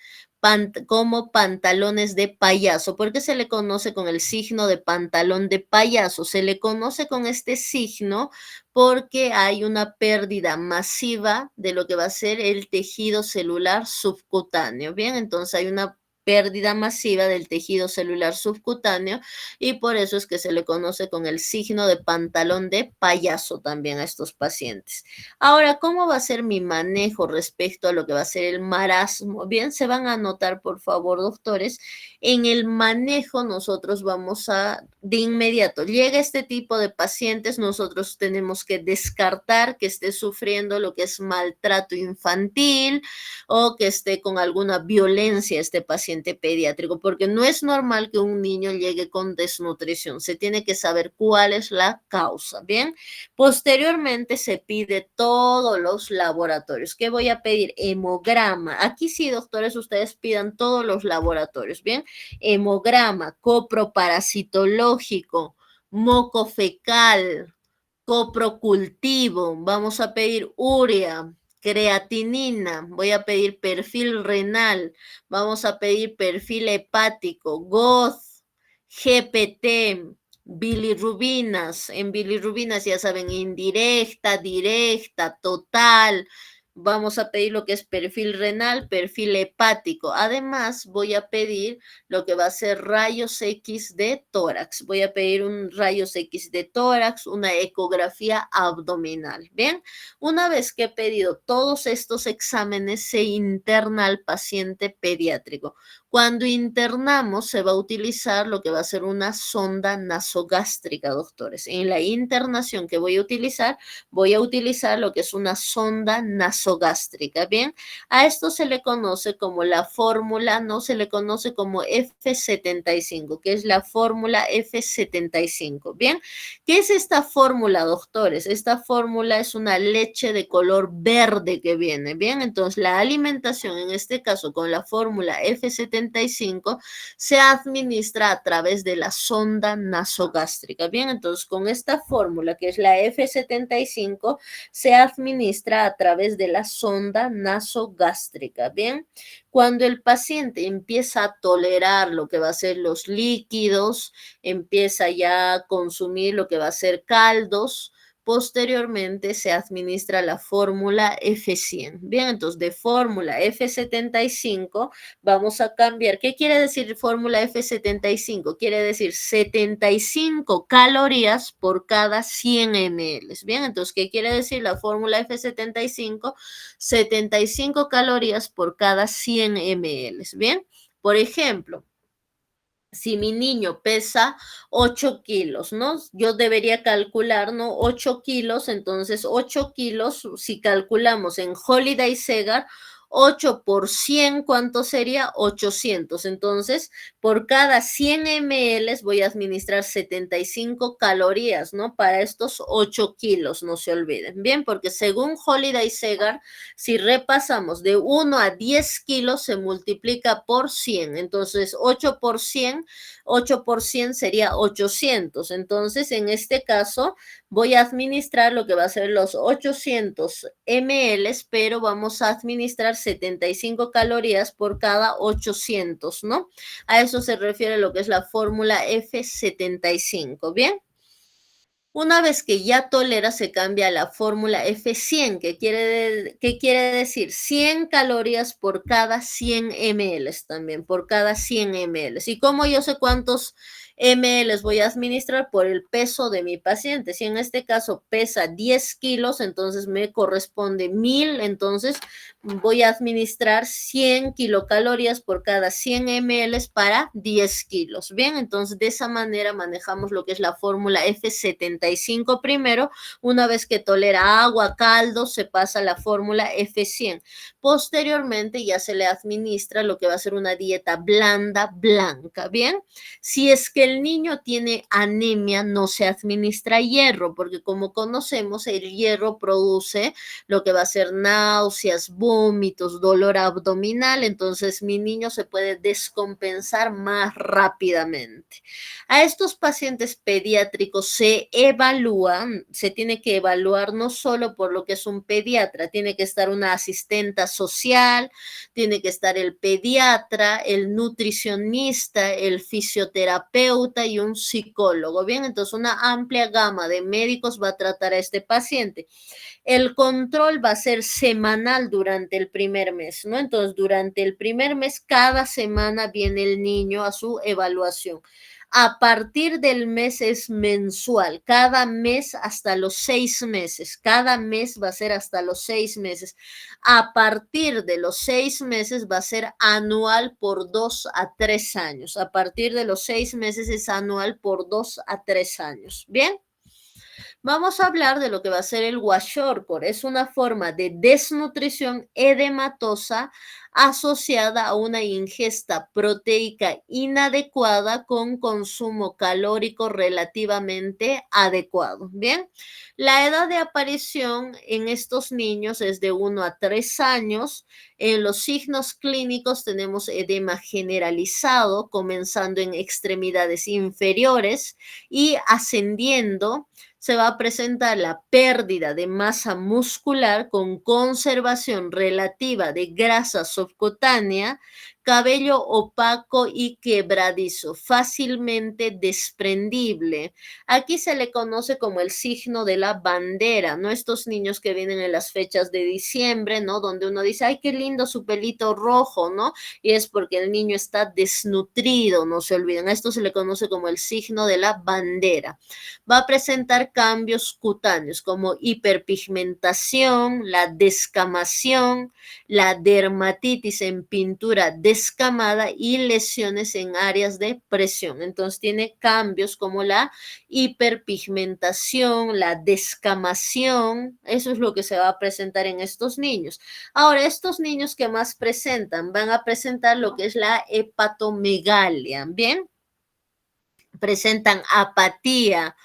A: como pantalones de payaso. ¿Por qué se le conoce con el signo de pantalón de payaso? Se le conoce con este signo porque hay una pérdida masiva de lo que va a ser el tejido celular subcutáneo. Bien, entonces hay una pérdida masiva del tejido celular subcutáneo y por eso es que se le conoce con el signo de pantalón de payaso también a estos pacientes. Ahora, ¿cómo va a ser mi manejo respecto a lo que va a ser el marasmo? Bien, se van a anotar, por favor, doctores. En el manejo nosotros vamos de inmediato, llega este tipo de pacientes, nosotros tenemos que descartar que esté sufriendo lo que es maltrato infantil o que esté con alguna violencia este paciente pediátrico, porque no es normal que un niño llegue con desnutrición. Se tiene que saber cuál es la causa, ¿bien? Posteriormente se pide todos los laboratorios. ¿Qué voy a pedir? Hemograma. Aquí sí, doctores, ustedes pidan todos los laboratorios, ¿bien? Hemograma, coproparasitológico, moco fecal, coprocultivo. Vamos a pedir urea, creatinina, voy a pedir perfil renal, vamos a pedir perfil hepático, GOZ, GPT, bilirrubinas. En bilirrubinas ya saben, indirecta, directa, total. Vamos a pedir lo que es perfil renal, perfil hepático. Además, voy a pedir lo que va a ser rayos X de tórax. Voy a pedir un rayos X de tórax, una ecografía abdominal. Bien, una vez que he pedido todos estos exámenes, se interna al paciente pediátrico. Cuando internamos, se va a utilizar lo que va a ser una sonda nasogástrica, doctores. En la internación que voy a utilizar lo que es una sonda nasogástrica, ¿bien? A esto se le conoce como la fórmula, no se le conoce como F75, que es la fórmula F75, ¿bien? ¿Qué es esta fórmula, doctores? Esta fórmula es una leche de color verde que viene, ¿bien? Entonces, la alimentación, en este caso, con la fórmula F75, se administra a través de la sonda nasogástrica, ¿bien? Entonces, con esta fórmula, que es la F75, se administra a través de la sonda nasogástrica, ¿bien? Cuando el paciente empieza a tolerar lo que va a ser los líquidos, empieza ya a consumir lo que va a ser caldos, posteriormente se administra la fórmula F100. Bien, entonces de fórmula F75 vamos a cambiar. ¿Qué quiere decir fórmula F75? Quiere decir 75 calorías por cada 100 ml. Bien, entonces, ¿qué quiere decir la fórmula F75? 75 calorías por cada 100 ml. Bien, por ejemplo, si mi niño pesa 8 kilos, ¿no? Yo debería calcular, ¿no? 8 kilos, entonces 8 kilos, si calculamos en Holiday Segar, 8 por 100, ¿cuánto sería? 800. Entonces, por cada 100 ml voy a administrar 75 calorías, ¿no? Para estos 8 kilos, no se olviden. Bien, porque según Holiday Segar, si repasamos de 1 a 10 kilos, se multiplica por 100. Entonces, 8 por 100, 8 por 100 sería 800. Entonces, en este caso, voy a administrar lo que va a ser los 800 ml, pero vamos a administrar 75 calorías por cada 800, ¿no? A eso se refiere lo que es la fórmula F75, ¿bien? Una vez que ya tolera, se cambia a la fórmula F100, que quiere decir 100 calorías por cada 100 ml también, por cada 100 ml. ¿Y cómo yo sé cuántos ml voy a administrar? Por el peso de mi paciente. Si en este caso pesa 10 kilos, entonces me corresponde 1000, entonces voy a administrar 100 kilocalorías por cada 100 ml para 10 kilos. Bien, entonces de esa manera manejamos lo que es la fórmula F75 primero. Una vez que tolera agua, caldo, se pasa a la fórmula F100. Posteriormente ya se le administra lo que va a ser una dieta blanda, blanca. Bien, si es que el niño tiene anemia, no se administra hierro, porque como conocemos, el hierro produce lo que va a ser náuseas, vómitos, dolor abdominal, entonces mi niño se puede descompensar más rápidamente. A estos pacientes pediátricos se evalúan, se tiene que evaluar no solo por lo que es un pediatra, tiene que estar una asistenta social, tiene que estar el pediatra, el nutricionista, el fisioterapeuta y un psicólogo. Bien, entonces una amplia gama de médicos va a tratar a este paciente. El control va a ser semanal durante el primer mes, ¿no? Entonces, durante el primer mes, cada semana viene el niño a su evaluación. A partir del mes es mensual, cada mes hasta los 6 meses, cada mes va a ser hasta los 6 meses. A partir de los 6 meses va a ser anual por 2 a 3 años. A partir de los 6 meses es anual por 2 a 3 años. ¿Bien? Vamos a hablar de lo que va a ser el kwashiorkor. Es una forma de desnutrición edematosa asociada a una ingesta proteica inadecuada con consumo calórico relativamente adecuado. Bien, la edad de aparición en estos niños es de 1 a 3 años. En los signos clínicos tenemos edema generalizado, comenzando en extremidades inferiores y ascendiendo. Se va a presentar la pérdida de masa muscular con conservación relativa de grasa subcutánea, cabello opaco y quebradizo, fácilmente desprendible. Aquí se le conoce como el signo de la bandera, ¿no? Estos niños que vienen en las fechas de diciembre, ¿no? Donde uno dice, ay, qué lindo su pelito rojo, ¿no? Y es porque el niño está desnutrido, no se olviden. A esto se le conoce como el signo de la bandera. Va a presentar cambios cutáneos como hiperpigmentación, la descamación, la dermatitis en pintura descamada y lesiones en áreas de presión. Entonces tiene cambios como la hiperpigmentación, la descamación, eso es lo que se va a presentar en estos niños. Ahora, estos niños que más presentan, van a presentar lo que es la hepatomegalia, ¿bien? Presentan apatía,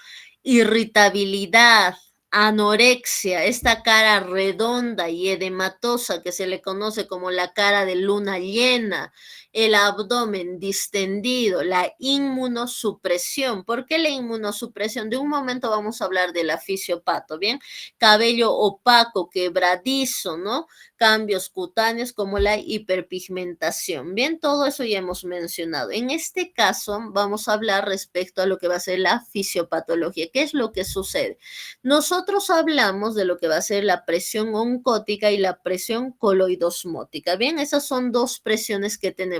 A: irritabilidad, anorexia, esta cara redonda y edematosa que se le conoce como la cara de luna llena, el abdomen distendido, la inmunosupresión. ¿Por qué la inmunosupresión? De un momento vamos a hablar de la fisiopato, ¿bien? Cabello opaco, quebradizo, ¿no? Cambios cutáneos como la hiperpigmentación. Bien, todo eso ya hemos mencionado. En este caso vamos a hablar respecto a lo que va a ser la fisiopatología. ¿Qué es lo que sucede? Nosotros hablamos de lo que va a ser la presión oncótica y la presión coloidosmótica. Bien, esas son dos presiones que tenemos.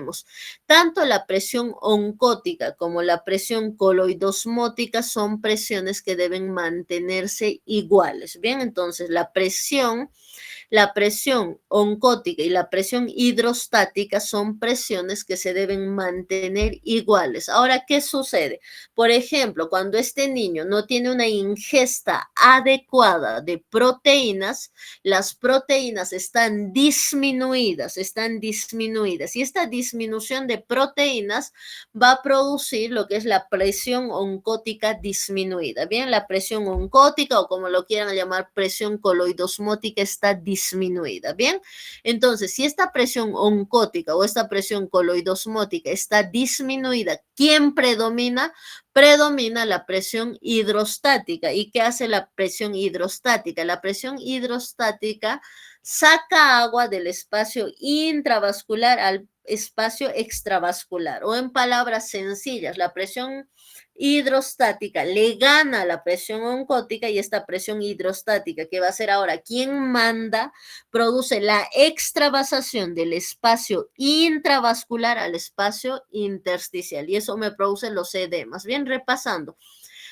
A: Tanto la presión oncótica como la presión coloidosmótica son presiones que deben mantenerse iguales. Bien, entonces la presión oncótica y la presión hidrostática son presiones que se deben mantener iguales. Ahora, ¿qué sucede? Por ejemplo, cuando este niño no tiene una ingesta adecuada de proteínas, las proteínas están disminuidas. Y esta disminución de proteínas va a producir lo que es la presión oncótica disminuida. Bien, la presión oncótica o como lo quieran llamar, presión coloidosmótica está disminuida. Bien, entonces si esta presión oncótica o esta presión coloidosmótica está disminuida, ¿quién predomina? Predomina la presión hidrostática. ¿Y qué hace la presión hidrostática? La presión hidrostática saca agua del espacio intravascular al espacio extravascular. O en palabras sencillas, la presión hidrostática le gana a la presión oncótica y esta presión hidrostática que va a ser ahora quien manda produce la extravasación del espacio intravascular al espacio intersticial y eso me produce los edemas. Bien, repasando.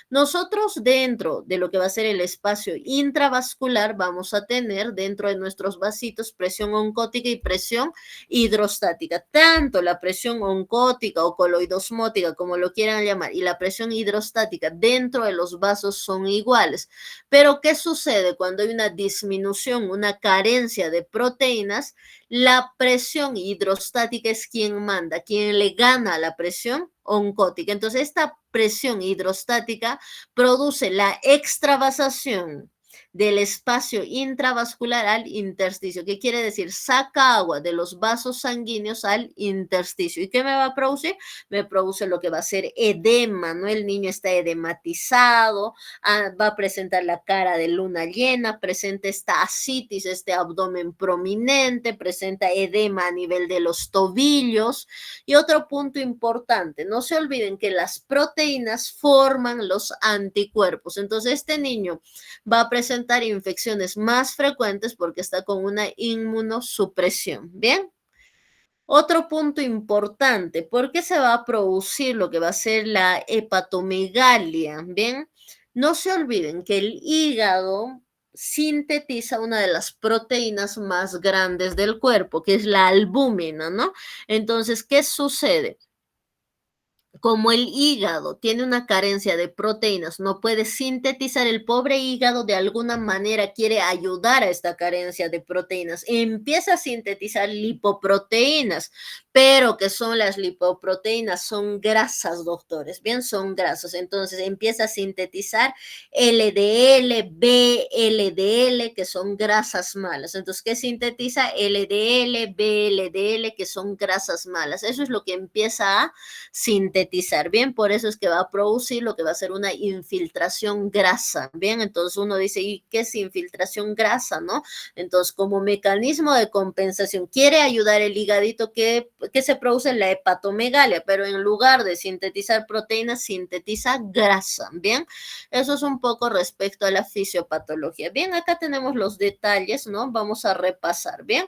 A: Nosotros dentro de lo que va a ser el espacio intravascular vamos a tener dentro de nuestros vasitos presión oncótica y presión hidrostática. Tanto la presión oncótica o coloidosmótica, como lo quieran llamar, y la presión hidrostática dentro de los vasos son iguales. Pero ¿qué sucede cuando hay una disminución, una carencia de proteínas? La presión hidrostática es quien manda, quien le gana a la presión oncótica. Entonces, esta presión hidrostática produce la extravasación del espacio intravascular al intersticio. ¿Qué quiere decir? Saca agua de los vasos sanguíneos al intersticio. ¿Y qué me va a producir? Me produce lo que va a ser edema, ¿no? El niño está edematizado, va a presentar la cara de luna llena, presenta esta ascitis, este abdomen prominente, presenta edema a nivel de los tobillos. Y otro punto importante, no se olviden que las proteínas forman los anticuerpos. Entonces, este niño va a presentar infecciones más frecuentes porque está con una inmunosupresión. Bien. Otro punto importante, ¿por qué se va a producir lo que va a ser la hepatomegalia? Bien, no se olviden que el hígado sintetiza una de las proteínas más grandes del cuerpo, que es la albúmina, ¿no? Entonces, ¿qué sucede? Como el hígado tiene una carencia de proteínas, no puede sintetizar, el pobre hígado de alguna manera quiere ayudar a esta carencia de proteínas. Empieza a sintetizar lipoproteínas, pero ¿qué son las lipoproteínas? Son grasas, doctores, bien, son grasas. Entonces empieza a sintetizar LDL, VLDL, que son grasas malas. Entonces, ¿qué sintetiza? LDL, VLDL, que son grasas malas. Eso es lo que empieza a sintetizar. Bien, por eso es que va a producir lo que va a ser una infiltración grasa. Bien, entonces uno dice, ¿y qué es infiltración grasa, no? Entonces, como mecanismo de compensación, quiere ayudar el hígadito que que se produce la hepatomegalia, pero en lugar de sintetizar proteínas, sintetiza grasa, ¿bien? Eso es un poco respecto a la fisiopatología. Bien, acá tenemos los detalles, ¿no? Vamos a repasar, ¿bien?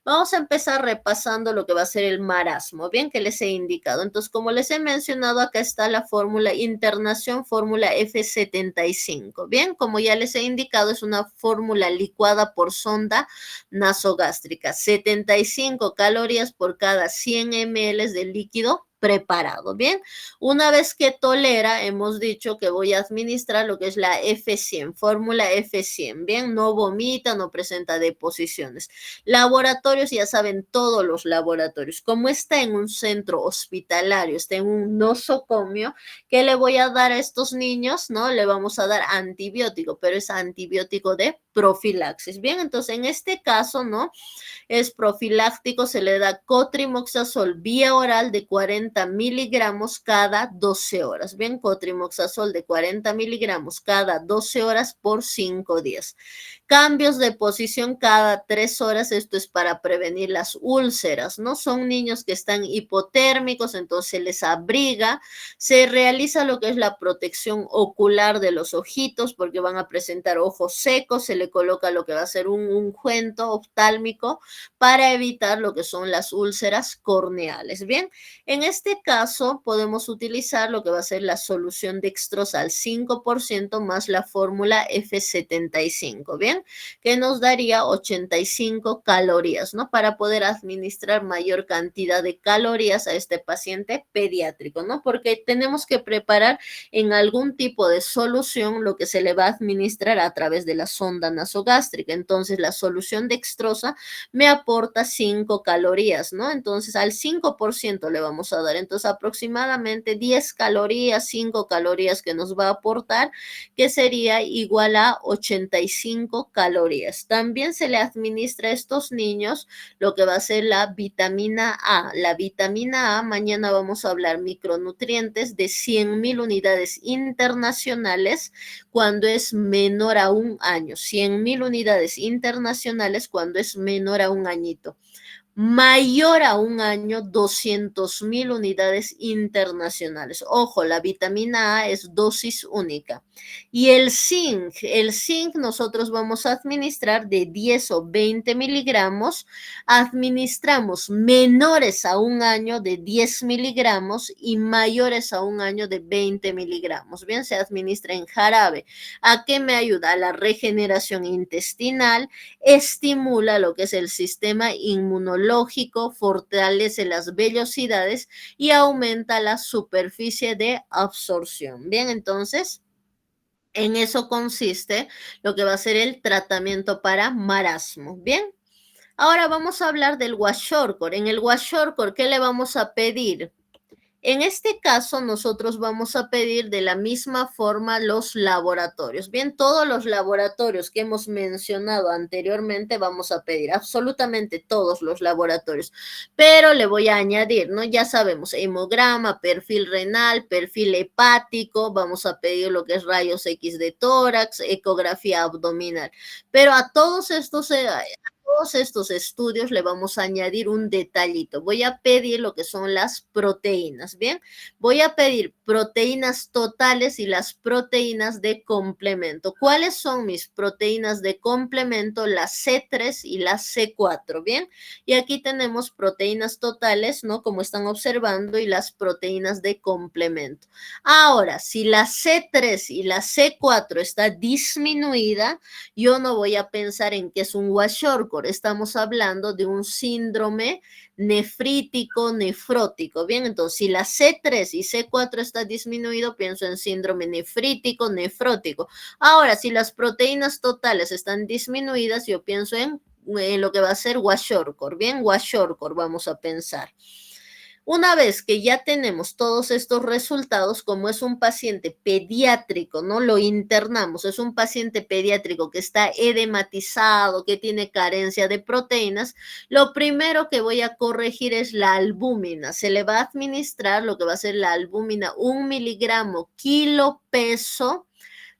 A: Vamos a empezar repasando lo que va a ser el marasmo, bien, que les he indicado. Entonces, como les he mencionado, acá está la fórmula internación, fórmula F75, bien, como ya les he indicado, es una fórmula licuada por sonda nasogástrica, 75 calorías por cada 100 ml de líquido preparado, ¿bien? Una vez que tolera, hemos dicho que voy a administrar lo que es la F100, fórmula F100, ¿bien? No vomita, no presenta deposiciones. Laboratorios, ya saben, todos los laboratorios. Como está en un centro hospitalario, está en un nosocomio, ¿qué le voy a dar a estos niños? ¿No? Le vamos a dar antibiótico, pero es antibiótico de profilaxis. Bien, entonces en este caso, ¿no? Es profiláctico, se le da cotrimoxazol vía oral de 40 miligramos cada 12 horas. Bien, cotrimoxazol de 40 miligramos cada 12 horas por 5 días. Cambios de posición cada 3 horas, esto es para prevenir las úlceras, ¿no? Son niños que están hipotérmicos, entonces se les abriga, se realiza lo que es la protección ocular de los ojitos, porque van a presentar ojos secos, se le coloca lo que va a ser un ungüento oftálmico para evitar lo que son las úlceras corneales. Bien, en este caso podemos utilizar lo que va a ser la solución dextrosa al 5% más la fórmula F75, ¿bien? Que nos daría 85 calorías, ¿no? Para poder administrar mayor cantidad de calorías a este paciente pediátrico, ¿no? Porque tenemos que preparar en algún tipo de solución lo que se le va a administrar a través de la sonda nasogástrica. Entonces, la solución dextrosa me aporta 5 calorías, ¿no? Entonces, al 5% le vamos a dar. Entonces, aproximadamente 10 calorías, 5 calorías que nos va a aportar, que sería igual a 85 calorías. También se le administra a estos niños lo que va a ser la vitamina A. La vitamina A, mañana vamos a hablar micronutrientes de 100.000 unidades internacionales cuando es menor a un año. 100.000 unidades internacionales cuando es menor a un añito. Mayor a un año, 200.000 unidades internacionales. Ojo, la vitamina A es dosis única. Y el zinc nosotros vamos a administrar de 10 o 20 miligramos. Administramos menores a un año de 10 miligramos y mayores a un año de 20 miligramos. Bien, se administra en jarabe. ¿A qué me ayuda? A la regeneración intestinal, estimula lo que es el sistema inmunológico, fortalece las vellosidades y aumenta la superficie de absorción. Bien, entonces, en eso consiste lo que va a ser el tratamiento para marasmo. Bien, ahora vamos a hablar del Kwashiorkor. En el Kwashiorkor, ¿qué le vamos a pedir? En este caso, nosotros vamos a pedir de la misma forma los laboratorios. Bien, todos los laboratorios que hemos mencionado anteriormente vamos a pedir, absolutamente todos los laboratorios. Pero le voy a añadir, ¿no? Ya sabemos, hemograma, perfil renal, perfil hepático, vamos a pedir lo que es rayos X de tórax, ecografía abdominal. Pero a todos estos estudios le vamos a añadir un detallito. Voy a pedir lo que son las proteínas, ¿bien? Voy a pedir proteínas totales y las proteínas de complemento. ¿Cuáles son mis proteínas de complemento? Las C3 y las C4, ¿bien? Y aquí tenemos proteínas totales, ¿no? Como están observando, y las proteínas de complemento. Ahora, si la C3 y la C4 está disminuida, yo no voy a pensar en que es un Kwashiorkor. Estamos hablando de un síndrome nefrítico, nefrótico. Bien, entonces si la C3 y C4 está disminuido, pienso en síndrome nefrítico, nefrótico. Ahora, si las proteínas totales están disminuidas, yo pienso en lo que va a ser Kwashiorkor. Bien, Kwashiorkor vamos a pensar. Una vez que ya tenemos todos estos resultados, como es un paciente pediátrico, ¿no? Lo internamos, es un paciente pediátrico que está edematizado, que tiene carencia de proteínas, lo primero que voy a corregir es la albúmina. Se le va a administrar lo que va a ser la albúmina, 1 miligramo kilo peso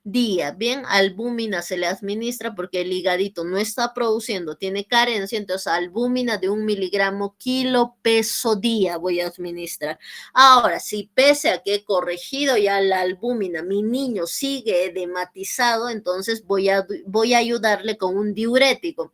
A: día. Bien, albúmina se le administra porque el higadito no está produciendo, tiene carencia, entonces albúmina de 1 miligramo kilo peso día voy a administrar. Ahora, si pese a que he corregido ya la albúmina, mi niño sigue edematizado, entonces voy a ayudarle con un diurético,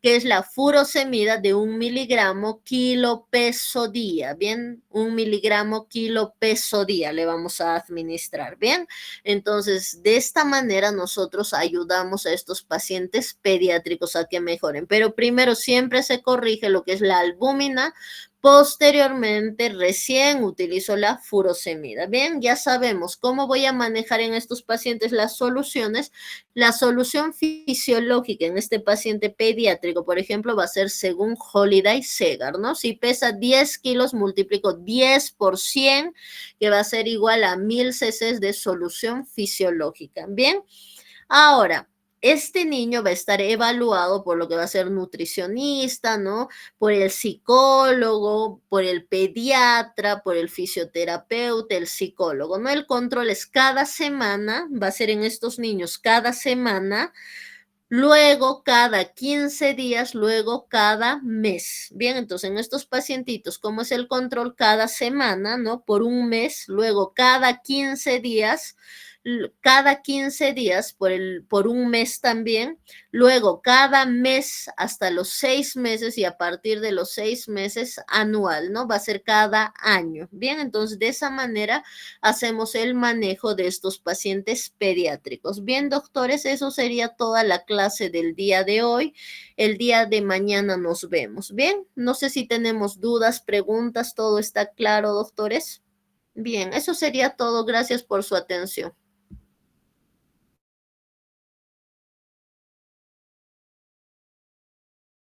A: que es la furosemida de 1 miligramo kilo peso día. Bien, 1 miligramo kilo peso día le vamos a administrar. Bien, entonces de esta manera nosotros ayudamos a estos pacientes pediátricos a que mejoren, pero primero siempre se corrige lo que es la albúmina. Posteriormente, recién utilizo la furosemida. Bien, ya sabemos cómo voy a manejar en estos pacientes las soluciones. La solución fisiológica en este paciente pediátrico, por ejemplo, va a ser según Holiday Segar, ¿no? Si pesa 10 kilos, multiplico 10 por 100, que va a ser igual a 1000 cc de solución fisiológica. Bien, ahora, este niño va a estar evaluado por lo que va a ser nutricionista, ¿no? Por el psicólogo, por el pediatra, por el fisioterapeuta, el psicólogo, ¿no? El control es cada semana, va a ser en estos niños cada semana, luego cada 15 días, luego cada mes. Bien, entonces en estos pacientitos, ¿cómo es el control? Cada semana, ¿no? Por un mes, luego cada 15 días, por un mes también, luego cada mes hasta los 6 meses y a partir de los 6 meses anual, ¿no? Va a ser cada año. Bien, entonces de esa manera hacemos el manejo de estos pacientes pediátricos. Bien, doctores, eso sería toda la clase del día de hoy. El día de mañana nos vemos. Bien, no sé si tenemos dudas, preguntas, todo está claro, doctores. Bien, eso sería todo. Gracias por su atención.